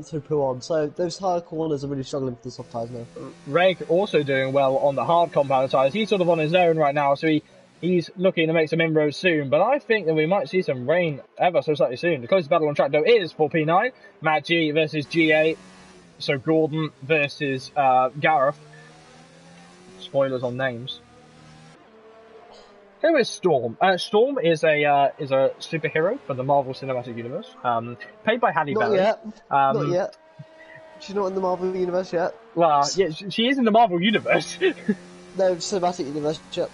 through P1, so those hard corners are really struggling for the soft tyres now. Reg also doing well on the hard compound tyres. He's sort of on his own right now, so he's looking to make some inroads soon, but I think that we might see some rain ever so slightly soon. The closest battle on track, though, is for P9. Matt G versus GA. So Gordon versus Gareth. Spoilers on names. Who is Storm? Storm is a superhero for the Marvel Cinematic Universe, played by Halle Berry. Not yet. She's not in the Marvel Universe yet. Well, yeah, she is in the Marvel Universe. No, Cinematic Universe yet.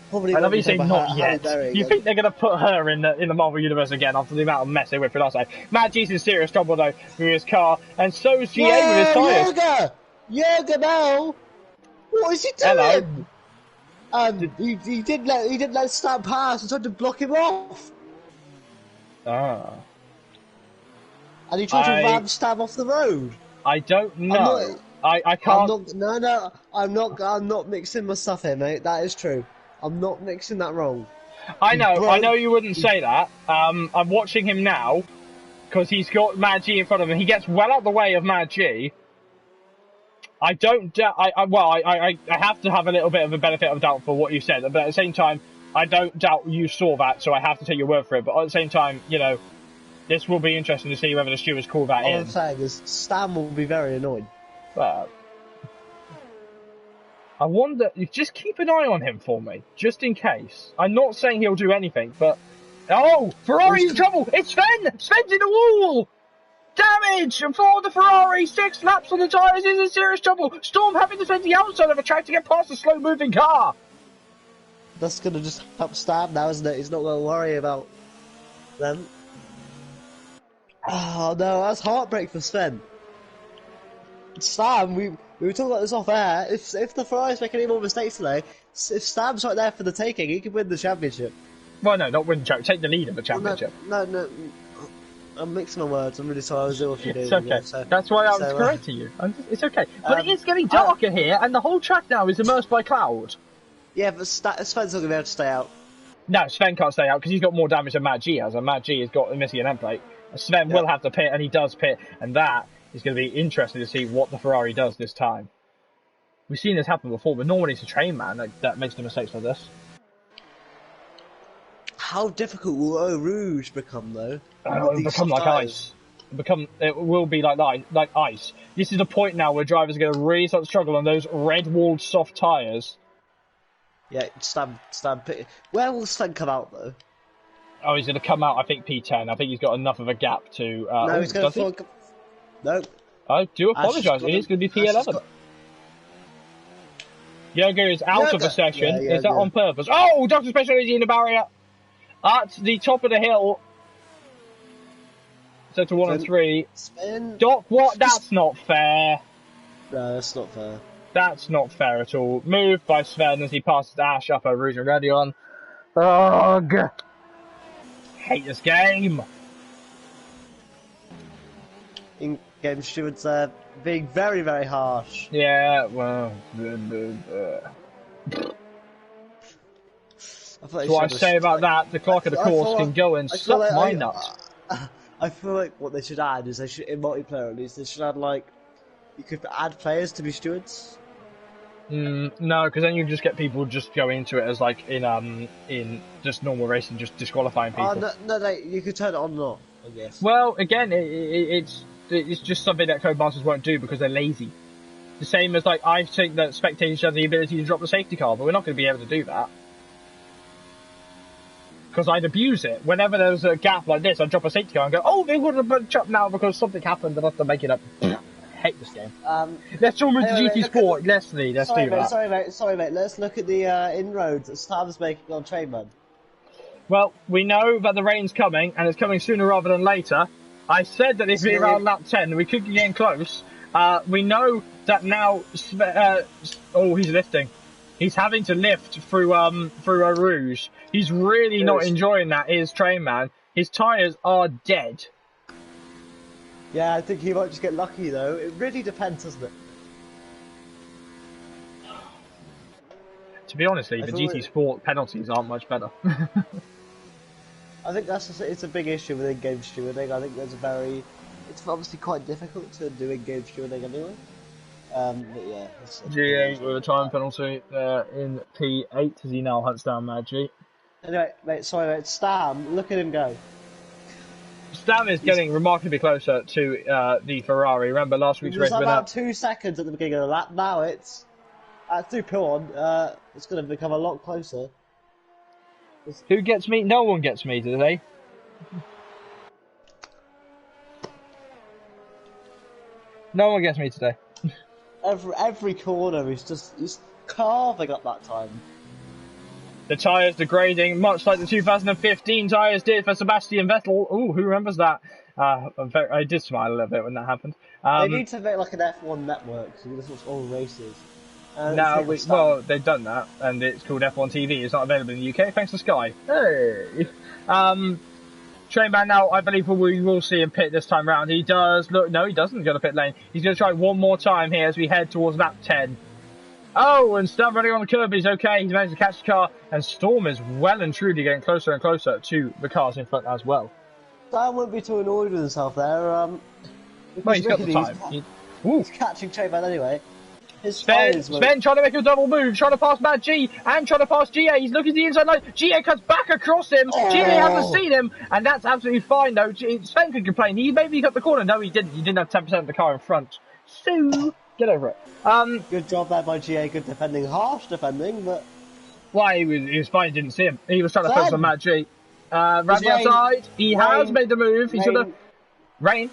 Probably I love you say not yet. You think they're going to put her in the Marvel Universe again after the amount of mess they went through last time? Matt G's in serious trouble, though, with his car, and so is GA with his tyres. Jürgen now! What is he doing? Hello. He didn't let Stam pass and tried to block him off. Ah. And he tried to ram Stam off the road. I don't know. I can't. I'm not mixing my stuff here, mate. That is true. I'm not mixing that wrong. I know you wouldn't say that. I'm watching him now because he's got Mad G in front of him. He gets well out the way of Mad G. I don't. I have to have a little bit of a benefit of doubt for what you said, but at the same time, I don't doubt you saw that, so I have to take your word for it. But at the same time, you know, this will be interesting to see whether the stewards call that in. All I'm saying is Stam will be very annoyed. But I wonder. Just keep an eye on him for me, just in case. I'm not saying he'll do anything, but Ferrari's in trouble. It's Sven. Sven's in the wall. Damage for the Ferrari. 6 laps on the tyres is in serious trouble. Storm having to spend the outside of a track to get past a slow-moving car. That's going to just help Stam now, isn't it? He's not going to worry about them. Oh no, that's heartbreak for Sven. Stam, we were talking about this off air. If the Ferraris make any more mistakes today, if Stam's right there for the taking, he could win the championship. Well, no, not win the championship. Take the lead of the championship. No. I'm mixing my words. I'm really sorry. I was ill for you. It's okay. So, that's why I was correcting you. It's okay. But it is getting darker here, and the whole track now is immersed by cloud. Yeah, but Sven's not going to be able to stay out. No, Sven can't stay out because he's got more damage than Matt G has, and Matt G has got missing an end plate. Sven will have to pit, and he does pit, and that is going to be interesting to see what the Ferrari does this time. We've seen this happen before, but normally it's a train man that makes the mistakes like this. How difficult will Eau Rouge become, though? It'll become like ice. It will be like ice. This is the point now where drivers are going to really start to struggle on those red-walled soft tyres. Yeah, Stam pit. Where will Sven come out, though? Oh, he's going to come out, I think, P10. I think he's got enough of a gap to... no, he's going to... No. I do apologise. It is going to be P11. Yoga is out of the session. Is that on purpose? Oh, Dr. Special Energy in the barrier. At the top of the hill. Sector 1 and 3. Spin. Doc, what? That's not fair. No, that's not fair. That's not fair at all. Moved by Sven as he passes Ash up over Rouge and Radion. Ugh. Hate this game. In-game stewards being very, very harsh. Yeah, well... That's what I say about that. The clock of the course can go and suck my nuts. I feel like what they should add is they should, in multiplayer at least, they should add like, you could add players to be stewards. No, because then you just get people just go into it as like in just normal racing, just disqualifying people. No, you could turn it on and off, I guess. Well, again, it's just something that Codemasters won't do because they're lazy. The same as like I think that spectators have the ability to drop the safety car, but we're not going to be able to do that. Because I'd abuse it. Whenever there's a gap like this, I'd drop a safety car and go, oh, they would have jumped now because something happened and I have to make it up. Hate hate this game. Let's all move to GT Sport. Let's do that. Sorry, mate. Let's look at the inroads that Stab's making on Trainman. Well, we know that the rain's coming, and it's coming sooner rather than later. I said that if we around lap 10, we could be getting close. We know that now. Oh, he's lifting. He's having to lift through a Rouge. He's really not enjoying that. Is Trainman? His tyres are dead. Yeah, I think he might just get lucky though. It really depends, doesn't it? To be honest, the GT Sport penalties aren't much better. I think it's a big issue with in-game stewarding. I think it's obviously quite difficult to do in-game stewarding anyway. But yeah. G8 with a time penalty in P8 as he now hunts down Mad G. Anyway, mate, Stam, look at him go. Stam is getting remarkably closer to the Ferrari. Remember last week's race winner? About 2 seconds at the beginning of the lap. Now it's through P1. It's going to become a lot closer. Who gets me? No one gets me today. No one gets me today. Every corner is just carving up that time. The tyres degrading, much like the 2015 tyres did for Sebastian Vettel. Ooh, who remembers that? I did smile a little bit when that happened. They need to make like an F1 network, so this was all races. Well, they've done that, and it's called F1 TV. It's not available in the UK, thanks to Sky. Hey! Trainman now, I believe we will see him pit this time round. He does look. No, he doesn't go to pit lane. He's going to try one more time here as we head towards lap 10. Oh, and Stam running on the curb, he's okay. He's managed to catch the car, and Storm is well and truly getting closer and closer to the cars in front as well. Stam won't be too annoyed with himself there. Well, he's got the time. He's catching Trainman anyway. Sven trying to make a double move, trying to pass Mad G and trying to pass GA. He's looking at the inside line. GA cuts back across him. GA hasn't seen him, and that's absolutely fine though. Sven could complain. He maybe cut the corner. No, he didn't. He didn't have 10% of the car in front. So get over it. Good job there by GA. Good defending, harsh defending, but why he was fine. He didn't see him. He was trying to focus on Mad G. Round the outside. He has made the move. He should have. Rain.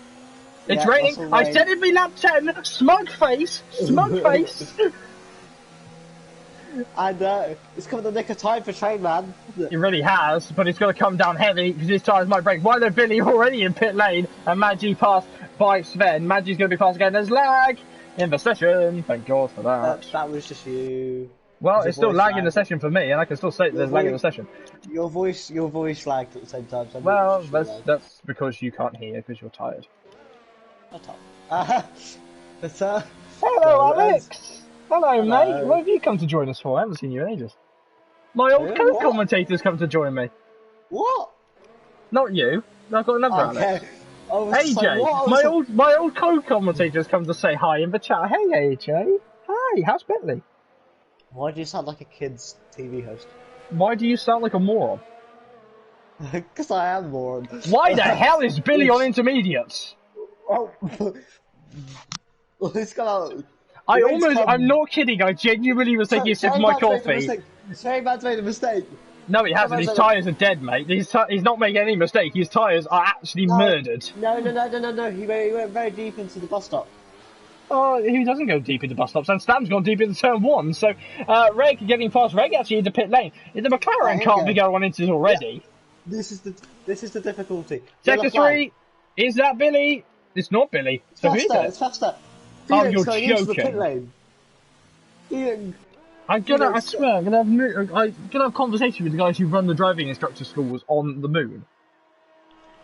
It's raining. I said it'd be lap 10. Smug face. Smug face. And it's come in the nick of time for Trainman. He really has, but it's going to come down heavy because his tyres might break. Why though Billy already in pit lane and Maggi passed by Sven. Maggi's going to be fast again. There's lag in the session. Thank God for that. That was just you. Well, it's still lag in the session for me, and I can still say there's lag in the session. Your voice lagged at the same time. So well, that's because you can't hear because you're tired. Hello, Alex. Hello, mate. What have you come to join us for? I haven't seen you in ages. My old co-commentator's come to join me. What? Not you. I've got another Alex. AJ, like, my old co-commentator's come to say hi in the chat. Hey, AJ. Hi. How's Bentley? Why do you sound like a kid's TV host? Why do you sound like a moron? Because I am a moron. Why the hell is Billy on intermediates? Oh, it's come out. I'm not kidding. I genuinely was taking a sip of my coffee. Trainman's made a mistake. No, he hasn't. His tyres are dead, mate. He's not making any mistake. His tyres are actually murdered. No. He went very deep into the bus stop. Oh, he doesn't go deep into bus stops, and Stam's gone deep into turn 1. So, Reg getting past Reg actually into pit lane. The McLaren can't be going into this already. Yeah. This is the difficulty. Sector 3. Is that Billy? It's not Billy. It's faster. Oh, you're joking. Into the pit lane. I'm gonna have a conversation with the guys who run the driving instructor schools on the moon.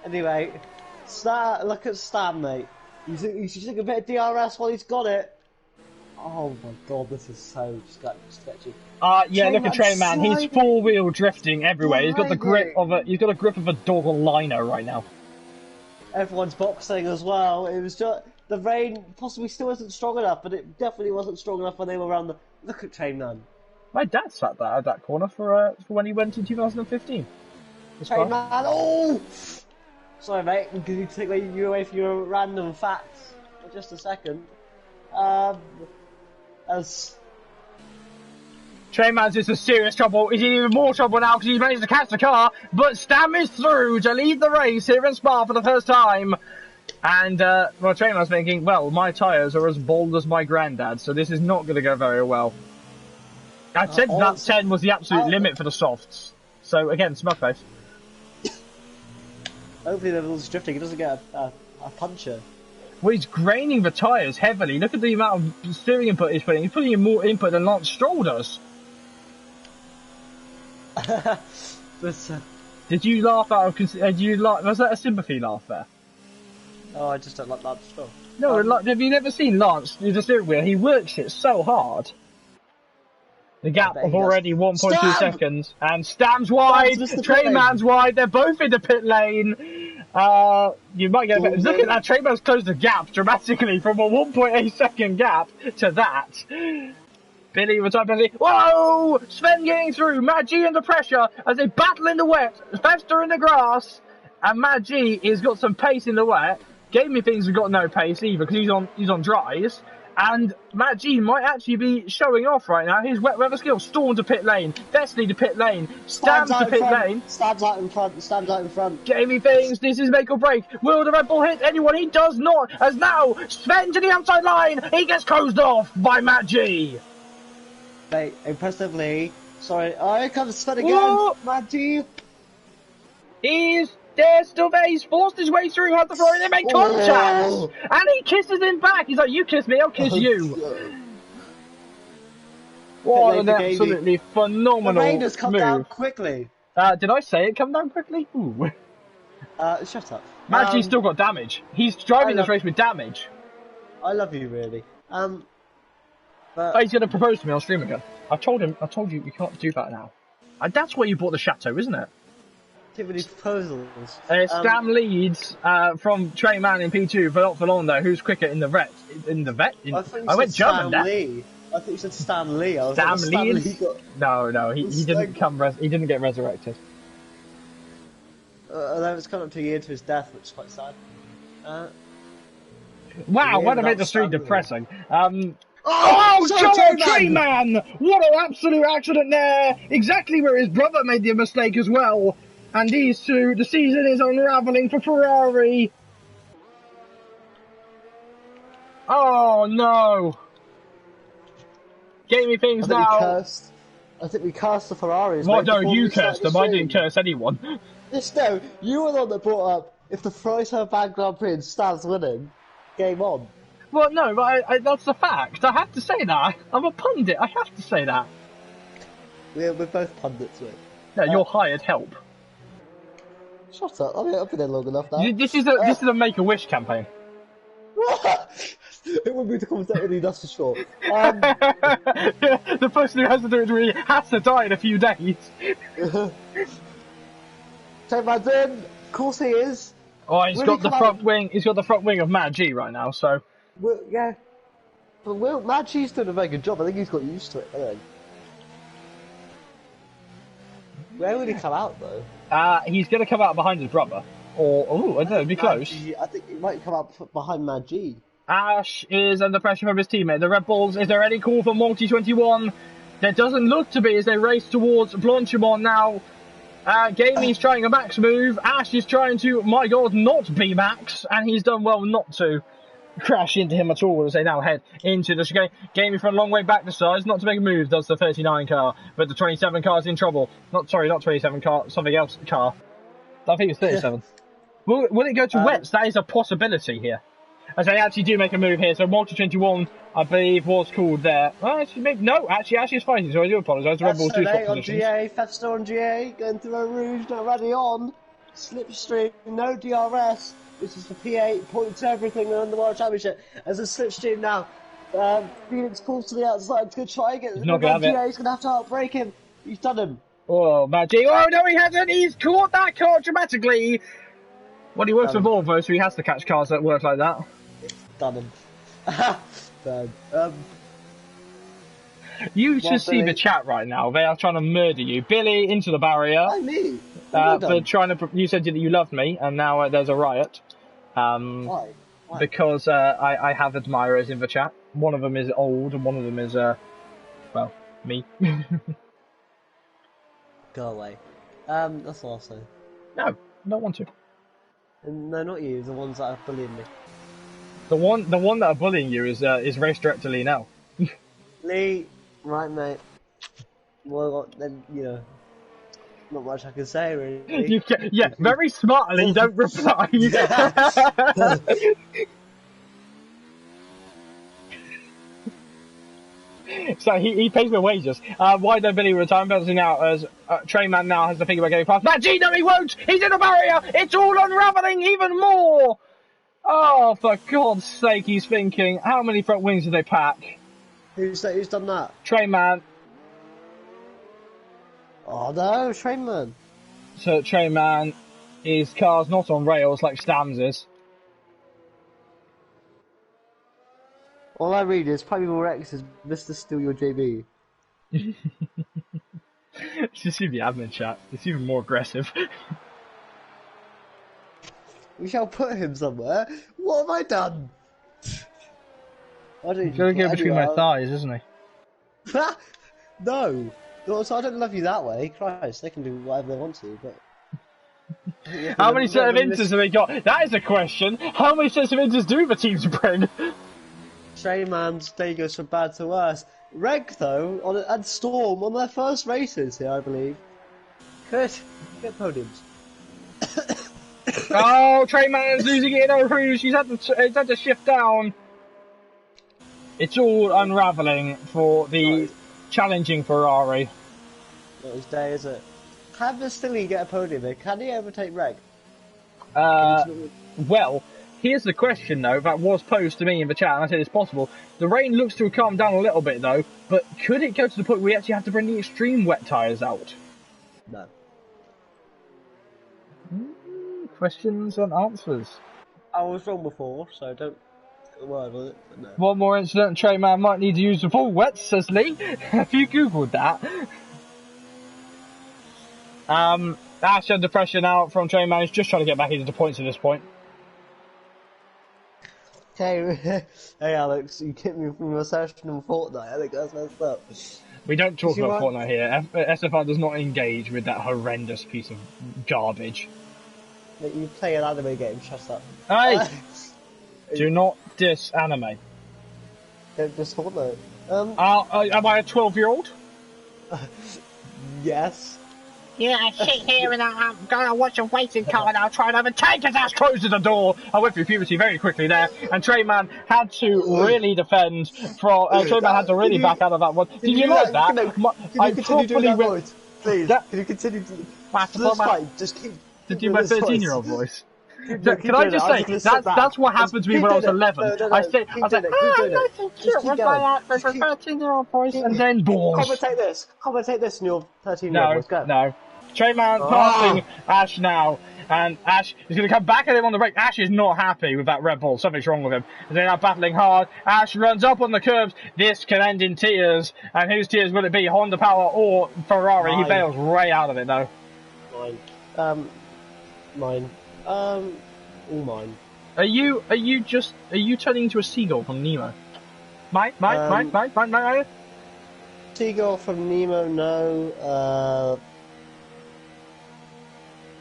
Anyway, look at Stam, mate. He's using a bit of DRS while he's got it. Oh my God, this is so sketchy. Yeah, look at Trainman. He's 4-wheel drifting everywhere. He's got the grip of a dog on liner right now. Everyone's boxing as well. It was just the rain possibly still wasn't strong enough, but it definitely wasn't strong enough when they were around the. Look at Trainman. My dad sat there at that corner for when he went in 2015. Trainman, oh! Sorry, mate. I'm going to take you away from your random facts for just a second. As Trainman's in some serious trouble. He's in even more trouble now because he managed to catch the car, but Stam is through to lead the race here in Spa for the first time. And my trainer was thinking, well, my tyres are as bald as my granddad, so this is not going to go very well. I said that 10 was the absolute limit for the softs. So again, smug face. Hopefully the wheels drifting, he doesn't get a puncher. Well, he's graining the tyres heavily. Look at the amount of steering input he's putting. He's putting in more input than Lance Stroll does. But, did you laugh out of... was that a sympathy laugh there? oh, I just don't like Lance Stroll. No, have you never seen Lance use the steering wheel? He works it so hard. The gap of already 1.2 seconds. And Stam's wide, Treyman's wide, they're both in the pit lane. You might get a bit... Look at that, Treyman's closed the gap dramatically from a 1.8 second gap to that. Billy return penalty. Whoa! Sven getting through. Matt G under pressure as they battle in the wet. Fester in the grass. And Matt G has got some pace in the wet. Gaming Things has got no pace either because he's on dries. And Matt G might actually be showing off right now. His wet weather skills. Storm to pit lane. Destiny to pit lane. Stamps to pit lane. Stamps out in front. Stamps out in front. Gaming Things, this is make or break. Will the Red Bull hit anyone? He does not. As now, Sven to the outside line. He gets closed off by Matt G. Mate, impressively. Sorry. Oh, here comes Sven again. Whoa. Matt G. He's there still there. He's forced his way through at the floor and they make contact. And he kisses him back. He's like, you kiss me, I'll kiss you. What an absolutely phenomenal the rain has come move. down quickly. Did I say it come down quickly? Ooh. Shut up. Maggie's still got damage. He's driving this race with damage. I love you, really. But he's going to propose to me on stream again. I told you you can't do that now. And that's why you bought the chateau, isn't it? Too many proposals. Stam leads from Treyman in P2, but not for long though. Who's quicker in the vet? I went German there. Lee. I think you said Stan Lee. I was Stam like, Stan leads? Lee got... No, he didn't come. He didn't get resurrected. Although it's come up to a year to his death, which is quite sad. Wow, what a bit the stream depressing. Oh, Joel Treyman! What an absolute accident there! Exactly where his brother made the mistake as well. And these two, the season is unravelling for Ferrari. Oh no! Gaming Things now. I think we cursed the Ferraris. Well, no, you cursed them. I didn't curse anyone. No, you were the one that brought up if the Ferraris have a bad Grand Prix and Stan's winning, game on. Well, no, but that's a fact. I have to say that. I'm a pundit. I have to say that. We're both pundits, mate. No, you're hired help. Shut up. I mean, I've been there long enough now. This is a Make-A-Wish campaign. It would be to commentate with you, that's for sure. The person who has to do it really has to die in a few days. Treyman's in. Of course he is. Oh, he's got the front wing. He's got the front wing of Matt G right now. So. Yeah. But Matt G's doing a very good job. I think he's got used to it. Anyway. Where would he come out though? He's going to come out behind his brother. Or, I don't know, it'd be close. I think he might come out behind Matt G. Ash is under pressure from his teammate. The Red Bulls, is there any call for Multi-21? There doesn't look to be as they race towards Blanchimont now. Gamey's trying a Max move. Ash is trying to, my God, not be Max. And he's done well not to crash into him at all as they now head into the chicane. Gamey from a long way back decides not to make a move, does the 39 car. But the 27 car is in trouble. Not 27 car, something else car. I think it's 37. Will it go to wets? That is a possibility here. As they actually do make a move here. So Multi-21, I believe, was called there. No, actually Ash is fighting, so I do apologise. The Red Bulls do swap positions. GA, Festa on GA, going through a Rouge, not ready on. Slipstream, no DRS. This is for P8, points everything on the World Championship. As a slipstream now, Phoenix pulls to the outside to try and get the GA. He's going to have to outbrake him. He's done him. Oh, Magic. Oh, no, he hasn't. He's caught that car dramatically. Well, he works for Volvo, so he has to catch cars that work like that. Done him. You should see the chat right now. They are trying to murder you. Billy into the barrier. Why me? For trying to. You said that you loved me, and now there's a riot. Why? Because I have admirers in the chat. One of them is old, and one of them is well, me. Go away. That's all I'll say. No, don't want to. And no, not you. The ones that are bullying me. The one that are bullying you is race director Lee now. Lee, right, mate. Well, then not much I can say really. Yeah, very smartly. Don't reply. So he pays my wages. Why don't Billy retire? Bouncing out as Trainman now has to think about getting past. But G, no, he won't. He's in the barrier. It's all unraveling even more. Oh, for God's sake, he's thinking. How many front wings did they pack? Who's done that? Trainman. Oh no, Trainman. So Trainman, his car's not on rails like Stam's is. All I read is Primal Rex is Mr. Steal Your JB. It's just in the admin chat. It's even more aggressive. We shall put him somewhere. What have I done? I don't He's gonna go between my thighs, isn't he? No. So I don't love you that way. Christ, they can do whatever they want to, but... How many sets of inters have they got? That is a question. How many sets of inters do the teams bring? Trainman's day goes from bad to worse. Reg, though, and Storm, on their first races here, I believe, could get podiums. Oh, Trainman's losing it in over Rouge. He's had to shift down. It's all unravelling for the challenging Ferrari. Not his day, is it? Can Vastilli get a podium here? Can he overtake Reg? Well, here's the question, though, that was posed to me in the chat, and I said it's possible. The rain looks to have calmed down a little bit, though, but could it go to the point where we actually have to bring the extreme wet tyres out? No. Questions and answers. I was wrong before, so don't get a word on it, but no. One more incident, Trainman might need to use the full wets, says Lee. Have you googled that? Ash under pressure now from Trainman. He's just trying to get back into the points at this point. Hey, Alex, you kicked me from your session in Fortnite. I think that's messed up. We don't talk about Fortnite here. SFR does not engage with that horrendous piece of garbage. You play an anime game, shut up. Hey! Do not diss anime. Don't diss Fortnite. Am I a 12-year-old? Yes. Yeah, I sit here and I'm gonna watch a waiting car and I'll try and overtake his ass. Closes the door. I went through puberty very quickly there, and Trainman had to really defend from. Trainman had to really back out of that one. Did you like that? Can you continue doing that voice, please? Can you continue? That's fine. Just keep. To do my 13-year-old voice. Can I just say that's what happened to me when I was 11. I said, I'm nice and cute with my 13-year-old voice, and then balls. Commentate this in your 13-year-old voice. Go. No. Trainman passing Ash now, and Ash is going to come back at him on the brake. Ash is not happy with that Red Bull. Something's wrong with him. And they're now battling hard. Ash runs up on the curbs. This can end in tears. And whose tears will it be? Honda Power or Ferrari? Mine. He bails right out of it though. Mine. All mine. Are you turning into a seagull from Nemo? Mine. Seagull from Nemo, no.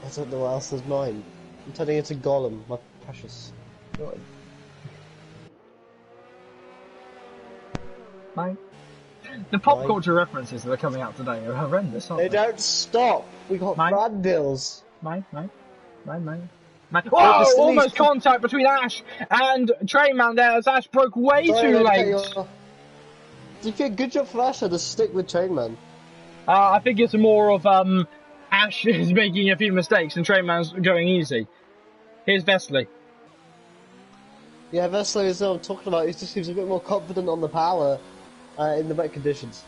I don't know what else is mine. I'm turning into Gollum, my precious. Mine. The pop culture references that are coming out today are horrendous, aren't they? They don't stop. We got brand deals. Mine. Whoa! Almost contact between Ash and Trainman there as Ash broke way too late. Do you think good job for Ash to stick with Trainman? I think it's more of Ash is making a few mistakes and Trainman's going easy. Here's Vesely. Yeah, Vesely is what I'm talking about. He just seems a bit more confident on the power in the wet conditions.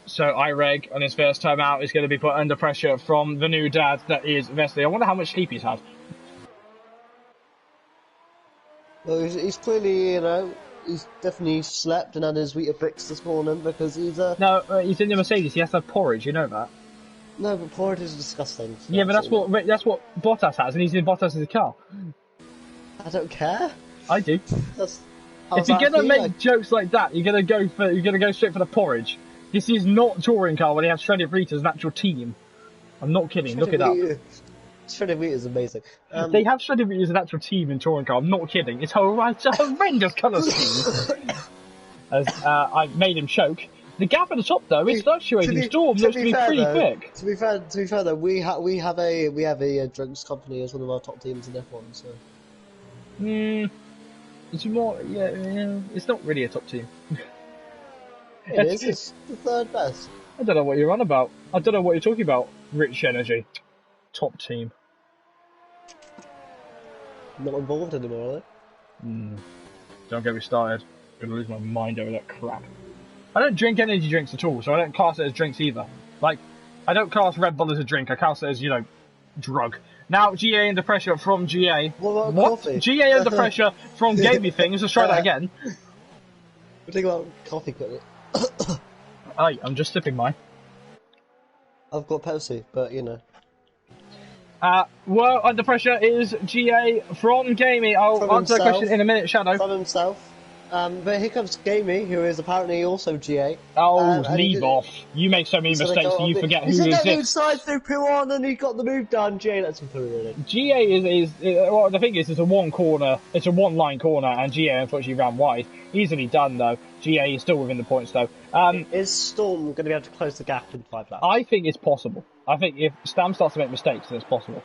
So Ireg, on his first time out, is going to be put under pressure from the new dad that is Vesely. I wonder how much sleep he's had. Well, he's clearly, he's definitely slept and had his Weetabix this morning because he's No, he's in the Mercedes. He has to have porridge. You know that. No, but porridge is disgusting. So yeah, but that's what Bottas has, and he's in Bottas' car. I don't care. I do. If you're gonna make jokes like that, you're gonna go straight for the porridge. This is not touring car when he has Shredded Rita's natural team. I'm not kidding. Look it up. Shredded wheat is amazing. They have shredded wheat as an actual team in touring car. I'm not kidding. It's a horrendous colour scheme. As I made him choke. The gap at the top though is fluctuating. Storm looks to be pretty quick. To be fair though, we have a drinks company as one of our top teams in F1. So. It's more, yeah. It's not really a top team. It is. It's the third best. I don't know what you're on about. I don't know what you're talking about. Rich Energy, top team. Not involved anymore, are they? Don't get me started. I'm gonna lose my mind over that crap. I don't drink energy drinks at all, so I don't class it as drinks either. Like, I don't class Red Bull as a drink. I class it as, you know, drug. Now, GA under pressure from GA. What? Coffee? GA under pressure from Gamey Things. Let's try that again. We'll think about coffee quickly. I'm just sipping mine. I've got Pepsi, but you know. Well, under pressure is GA from Gamey. I'll answer the question in a minute, Shadow. From himself. But here comes Gamey, who is apparently also GA. Leave off. You make so many mistakes and you forget who exists. He decides to put on and he got the move done. GA lets him through, really. GA is well, the thing is, it's a one-line corner, and GA unfortunately ran wide. Easily done, though. GA is still within the points, though. Is Storm going to be able to close the gap in 5 laps? I think it's possible. I think if Stam starts to make mistakes, then it's possible.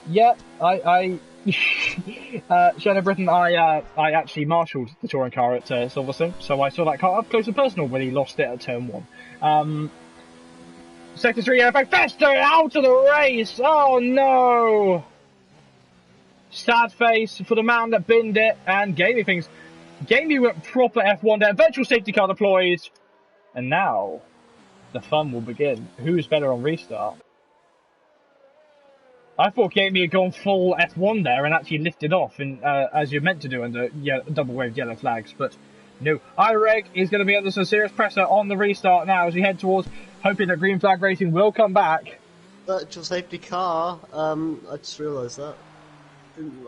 Yeah, Shadow Britain, I actually marshalled the touring car at Silverstone, so I saw that car up close and personal when he lost it at turn 1. Sector 3 airbag, Fester out of the race! Oh no! Sad face for the man that binned it, and Gamey Things. Gamey went proper F1 there, virtual safety car deployed, and now the fun will begin. Who's better on restart? I thought Gamey had gone full F1 there and actually lifted off, as you're meant to do under double-waved yellow flags, but no. IREG is going to be under some serious pressure on the restart now as we head towards hoping that green flag racing will come back. Virtual safety car, I just realised that.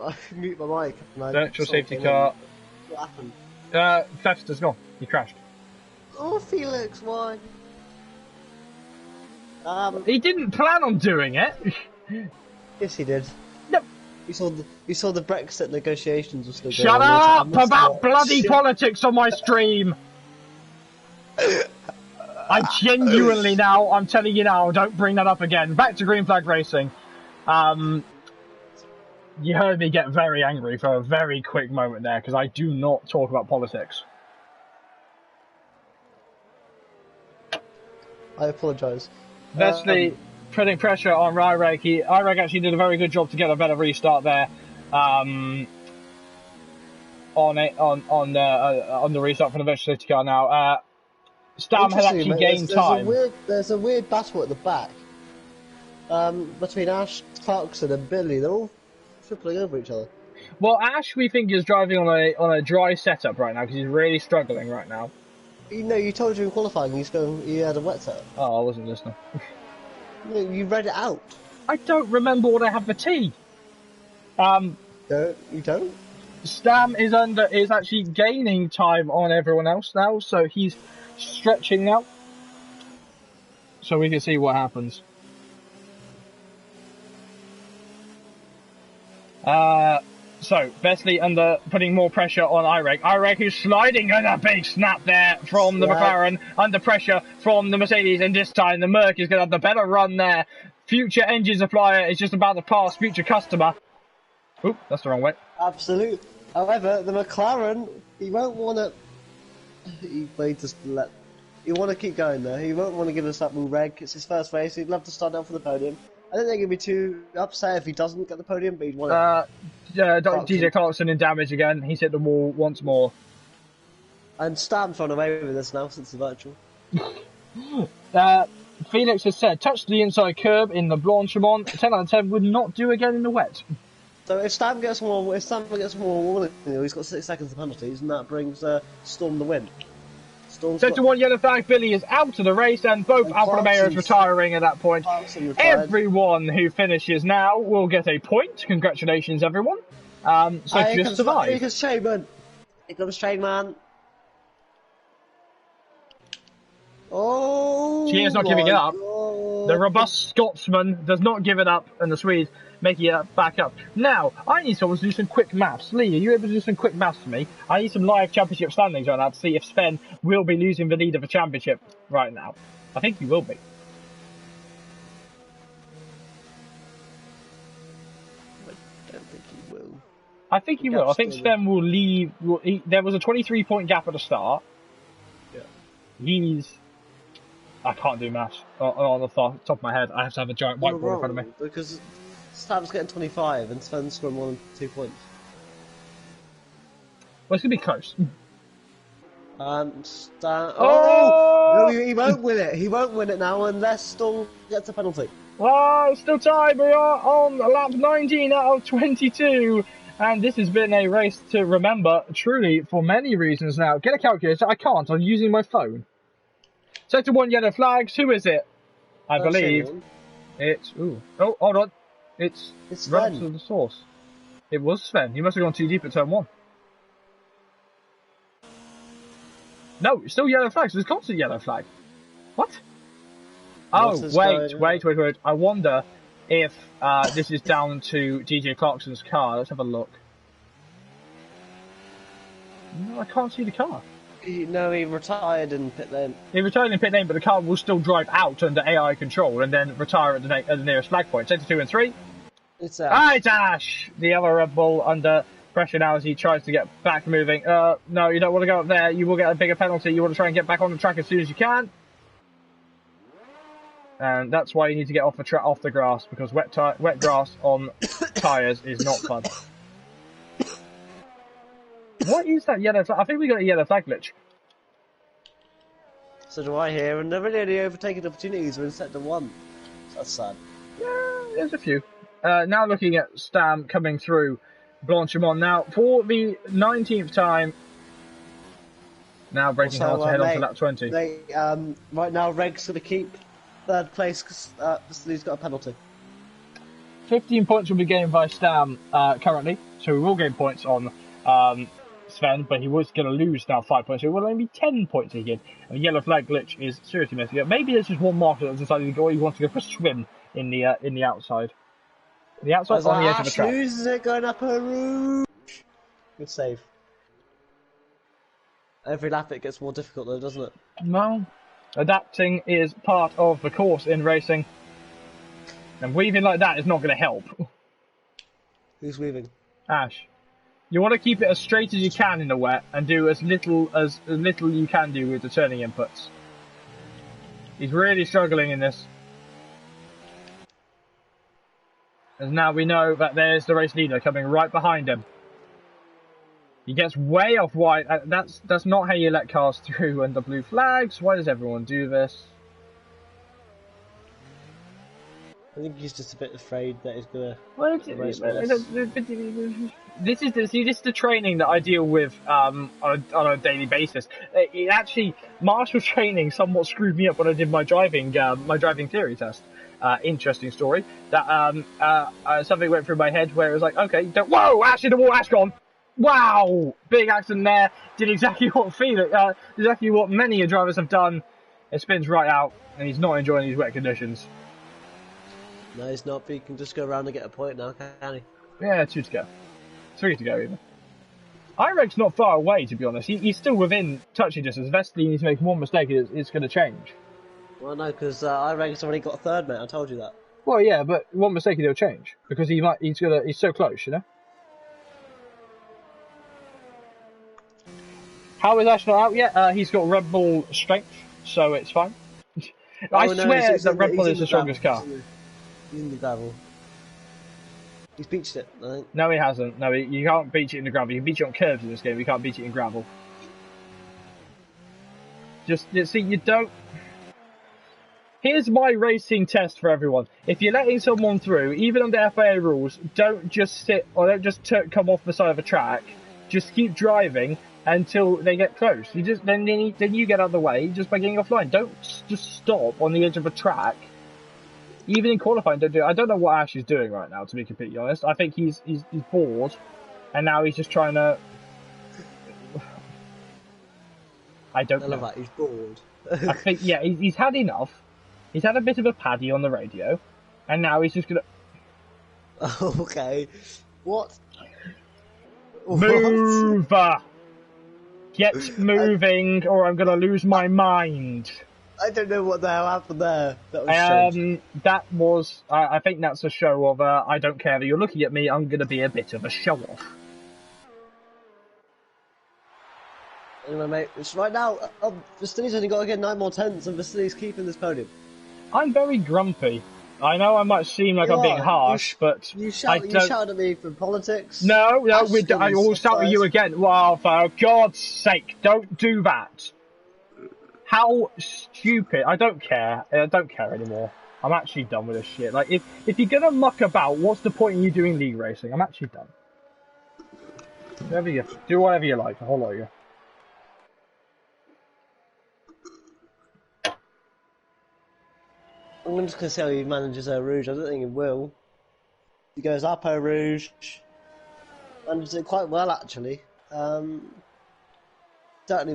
I mute my mic. Virtual safety car. What happened? Fester's gone. He crashed. Oh, Felix, why? He didn't plan on doing it. Yes, he did. No. You saw the Brexit negotiations were still going Shut on. up about bloody politics on my stream. I genuinely now, I'm telling you now, don't bring that up again. Back to green flag racing. You heard me get very angry for a very quick moment there because I do not talk about politics. I apologise. Vesely putting pressure on IREG. IREG actually did a very good job to get a better restart there. On the restart for the virtual safety car now. Stam has actually gained time. There's a weird battle at the back between Ash, Clarkson, and Billy. They're all tripling over each other. Well, Ash, we think, is driving on a dry setup right now because he's really struggling right now. You know, you told you in qualifying he had a wet setup. Oh, I wasn't listening. No, you read it out. I don't remember what I have for tea. You don't? Stam is actually gaining time on everyone else now, so he's stretching now. So we can see what happens. So, Vesely putting more pressure on IREG. IREG who's sliding and a big snap there from the McLaren, under pressure from the Mercedes, and this time the Merc is going to have the better run there. Future engine supplier is just about to pass future customer. Oop, that's the wrong way. Absolutely. However, the McLaren, he won't want to... He want to keep going there. He won't want to give us up with Reg. It's his first race. He'd love to start out for the podium. I don't think he'd be too upset if he doesn't get the podium, but he'd want DJ Clarkson in damage again. He's hit the wall once more. And Stam's run away with this now since the virtual. Felix has said, touch the inside curb in the Blanchimont. 10 out of 10 would not do again in the wet. So if Stam gets more warning, he's got 6 seconds of penalties, and that brings Storm the win. Sector 1 yellow flag. Billy is out of the race, and both Alfa Romeo is retiring at that point. Everyone who finishes now will get a point. Congratulations, everyone. So just survive. Here comes Shaman. Here comes Shaman. Oh, she is not giving it up. The robust Scotsman does not give it up, and the Swedes making it back up. Now, I need someone to do some quick maths. Lee, are you able to do some quick maths for me? I need some live championship standings right now to see if Sven will be losing the lead of the championship right now. I think he will be. I don't think he will. I think he will. I think Sven will leave. There was a 23-point gap at the start. Yeah. I can't do maths on the top of my head. I have to have a giant whiteboard in front of me. Because Stam's getting 25 and Sven's scoring more than 2 points. Well, it's going to be close. Stam... Oh! No, he won't win it. He won't win it now unless Stall gets a penalty. Oh, still tied. We are on lap 19 out of 22. And this has been a race to remember, truly, for many reasons now. Get a calculator. I can't. I'm using my phone. Sector 1 yellow flags. Who is it? I believe it's... Ooh. Oh, hold on. It's Sven. To the source. It was Sven. He must have gone too deep at turn 1. No, it's still yellow flags. There's constant yellow flag. What? Oh, wait. I wonder if this is down to DJ Clarkson's car. Let's have a look. No, I can't see the car. No, he retired in pit lane. He retired in pit lane, but the car will still drive out under AI control and then retire at the nearest flag point. Sector 2 and 3. It's Ash. It's Ash! The other Red Bull under pressure now as he tries to get back moving. No, you don't want to go up there. You will get a bigger penalty. You want to try and get back on the track as soon as you can. And that's why you need to get off the grass, because wet grass on tyres is not fun. What is that yellow flag? I think we got a yellow flag glitch. So do I here, and they're really only overtaking opportunities in sector 1. So that's sad. Yeah, there's a few. Now looking at Stam coming through Blanchimont now for the 19th time. Now breaking hard to head on to lap 20. Right now, Reg's going to keep third place because he's got a penalty. 15 points will be gained by Stam currently, so we will gain points on Sven, but he was going to lose now 5 points, so it will only be 10 points again. And the yellow flag glitch is seriously messing up. Maybe there's just one marker that decided to go. He wants to go for a swim in the outside. The outside on the edge of the track. Loses it going up a rouge. Good save. Every lap it gets more difficult though, doesn't it? Well, adapting is part of the course in racing, and weaving like that is not going to help. Who's weaving? Ash. You want to keep it as straight as you can in the wet and do as little you can do with the turning inputs. He's really struggling in this. As now we know that there's the race leader coming right behind him. He gets way off wide. That's not how you let cars through under blue flags. Why does everyone do this? I think he's just a bit afraid that he's gonna. Well, this is the training that I deal with on a daily basis. It actually, martial training somewhat screwed me up when I did my driving theory test. Interesting story. That something went through my head where it was like, okay, whoa, Ash in the wall, Ash gone. Wow, big accident there. Did exactly what many drivers have done. It spins right out, and he's not enjoying these wet conditions. No, he's not, but he can just go around and get a point now, can he? Yeah, 2 to go. 3 to go, even. Ireg's not far away, to be honest. He's still within touching distance. Vesely needs to make one mistake, it's going to change. Well, no, because Ireg's already got a third, mate. I told you that. Well, yeah, but one mistake he'll change. Because he's so close, you know? How is Ash not out yet? He's got Red Bull strength, so it's fine. I swear that Red Bull is the strongest car. He's in the gravel. He's beached it, I think. No, he hasn't. No, you can't beach it in the gravel. You can beach it on curves in this game. You can't beach it in gravel. See, you don't... Here's my racing test for everyone. If you're letting someone through, even under FIA rules, don't just sit or don't just come off the side of a track. Just keep driving until they get close. Then you get out of the way just by getting offline. Don't just stop on the edge of a track. Even in qualifying, don't do it. I don't know what Ash is doing right now, to be completely honest. I think he's bored, and now he's just trying to... I don't know. That. He's bored. I think, yeah, he's had enough. He's had a bit of a paddy on the radio, and now he's just gonna Okay. What? move. Get moving, or I'm gonna lose my mind. I don't know what the hell happened there. That was strange. That was. I think that's a show of. I don't care that you're looking at me. I'm gonna be a bit of a show off. Anyway, mate, it's right now. Vistini's only got to get 9 more tenths, and Vistini's keeping this podium. I'm very grumpy. I know I might seem like I'm being harsh, but you shouted at me for politics. No, I will shout at you again. Well, for God's sake, don't do that. How stupid! I don't care. I don't care anymore. I'm actually done with this shit. Like, if you're gonna muck about, what's the point in you doing league racing? I'm actually done. Do whatever you like. I'll follow you. I'm just going to see how he manages Eau Rouge. I don't think he will. He goes up Eau Rouge. Manages it quite well, actually. Certainly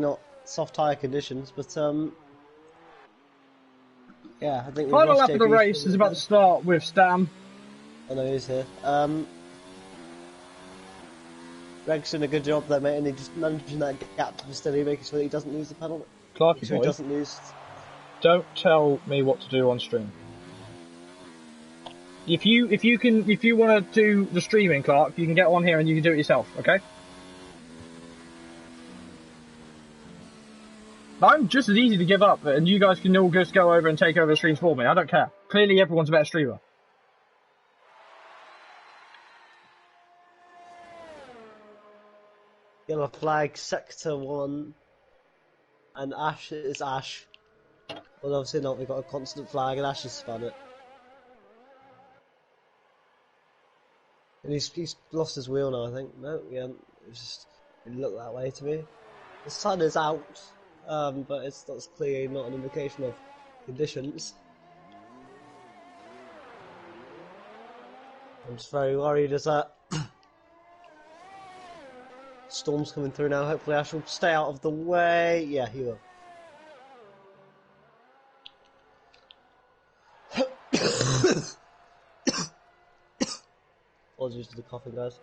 not soft tyre conditions, but yeah, I think... Final lap of the race is about to start with Stam. I know he's here. Greg's doing a good job there, mate, and he just managing that gap to steady, making sure that he doesn't lose the penalty. Clarky boy. He doesn't lose... Don't tell me what to do on stream. If you want to do the streaming, Clark, you can get on here and you can do it yourself, okay? I'm just as easy to give up, and you guys can all just go over and take over the streams for me. I don't care. Clearly, everyone's a better streamer. Yellow flag, sector 1, and Ash is Ash. Well, obviously not, we've got a constant flag and Ash has spun it. And he's lost his wheel now, I think. No, he hasn't. It looked that way to me. The sun is out, but that's clearly not an indication of conditions. I'm just very worried as that storm's coming through now. Hopefully Ash will stay out of the way. Yeah, he will. Apologies to the coughing, guys.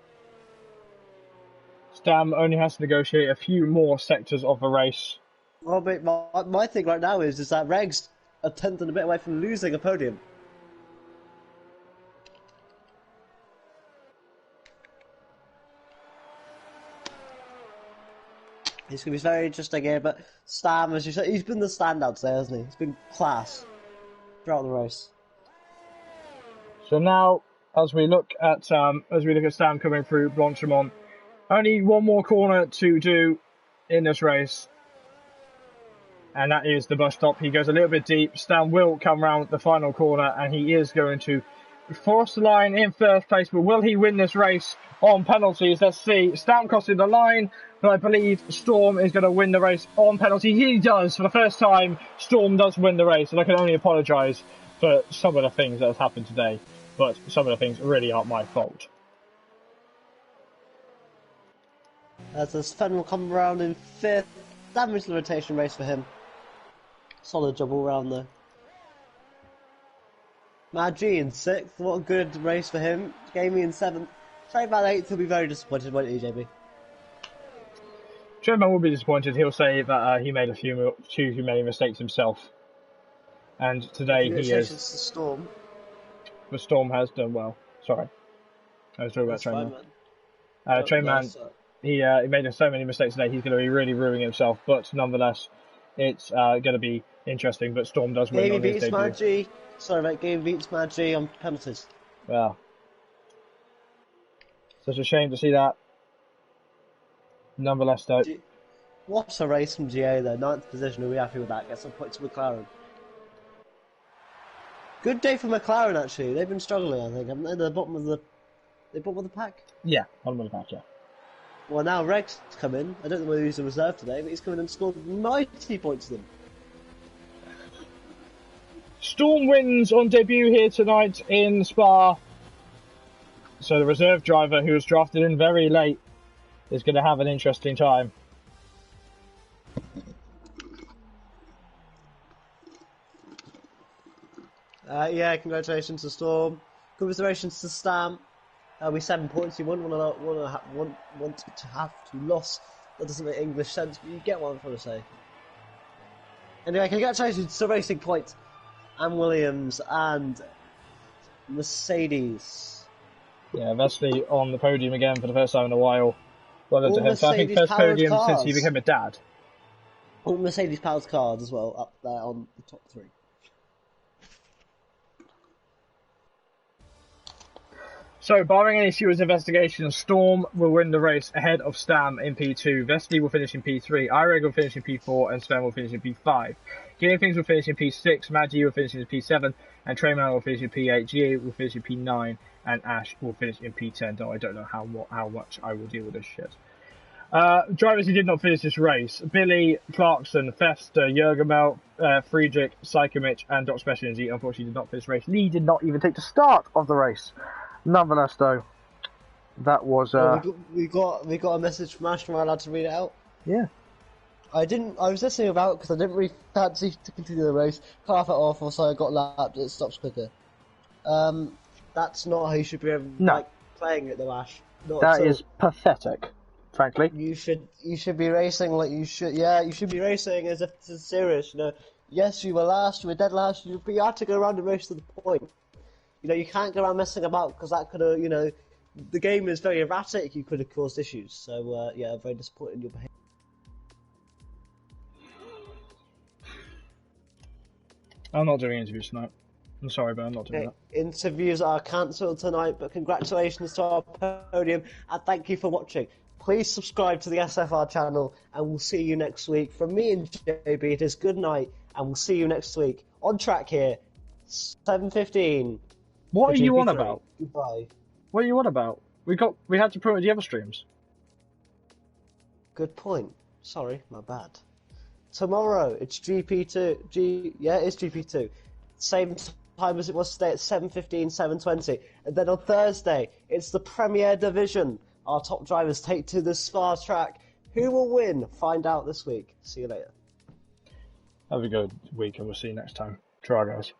Stam only has to negotiate a few more sectors of the race. Well, mate, my thing right now is that Reg's a tenth and a bit away from losing a podium. It's going to be very interesting here, but Stam, as you said, he's been the standout today, hasn't he? He's been class throughout the race. So now, as we look at Stam coming through Blanchimont, only one more corner to do in this race, and that is the bus stop. He goes a little bit deep. Stam will come round the final corner, and he is going to force the line in first place. But will he win this race on penalties? Let's see. Stam crossing the line, but I believe Storm is going to win the race on penalty. He does. For the first time, Storm does win the race, and I can only apologise for some of the things that have happened today. But some of the things really aren't my fault. As the Sven will come around in 5th. Damage the rotation race for him. Solid job all round though. Magi in 6th. What a good race for him. Gamey in 7th. Trademan 8th. He'll be very disappointed, won't he, JB? Trademan will be disappointed. He'll say that he made too many mistakes himself. And today he is. The Storm. The Storm has done well. Sorry. I was talking about Trainman. Trainman, he made so many mistakes today, he's going to be really ruining himself. But nonetheless, it's going to be interesting. But Storm does win on his debut. Magi. Sorry, mate. Game beats Magi on penalties. Yeah. Such a shame to see that. Nonetheless, though. What a race from GA, though. 9th position. Are we happy with that? Get some points to McLaren. Good day for McLaren, actually. They've been struggling, I think, haven't they? They're bottom of the pack? Yeah, bottom of the pack, yeah. Well, now Reg's come in. I don't know whether he's in reserve today, but he's come in and scored 90 points to them. Storm wins on debut here tonight in Spa. So the reserve driver, who was drafted in very late, is going to have an interesting time. Yeah, congratulations to Storm. Congratulations to Stam. We 7 points. You wouldn't want to have to loss. That doesn't make English sense, but you get what I'm trying to say. Anyway, congratulations to Racing Point and Williams and Mercedes. Yeah, Vesely on the podium again for the first time in a while. Well done All to him. So I think first Mercedes-powered podium since cars. he became a dad. All Mercedes-powered cars as well, up there on the top 3. So, barring any serious investigation, Storm will win the race ahead of Stam in P2. Vesely will finish in P3. Ireg will finish in P4, and Sven will finish in P5. Things will finish in P6. Maggie will finish in P7, and Trayman will finish in P8. GA will finish in P9, and Ash will finish in P10. Though I don't know how much I will deal with this shit. Drivers who did not finish this race: Billy, Clarkson, Fester, Jurgemel, Friedrich, Psychomich, and Dr. Special Energy unfortunately did not finish the race. Lee did not even take the start of the race. Nonetheless, though, that was. We got a message from Ash. Am I allowed to read it out? Yeah. I was listening about because I didn't really fancy to continue the race. Half it off, or so I got lapped. It stops quicker. That's not how you should be playing it, though, Ash. That is pathetic, frankly. You should be racing like you should. Yeah, you should be racing as if this is serious. You know, yes, you were last. You were dead last. But you had to go around and race to the point. You know, you can't go around messing about because that could have, the game is very erratic. You could have caused issues. So, yeah, I'm very disappointed in your behaviour. I'm not doing interviews tonight. I'm sorry, but I'm not doing that. Interviews are cancelled tonight, but congratulations to our podium and thank you for watching. Please subscribe to the SFR channel and we'll see you next week. From me and JB, it is good night and we'll see you next week. On track here, 7:15. What are you on about? Goodbye. What are you on about? We had to promote the other streams. Good point. Sorry, my bad. Tomorrow it's GP2. It's GP2. Same time as it was today at 7:15, 7:20. And then on Thursday it's the Premier Division. Our top drivers take to the Spa track. Who will win? Find out this week. See you later. Have a good week and we'll see you next time. Try, guys.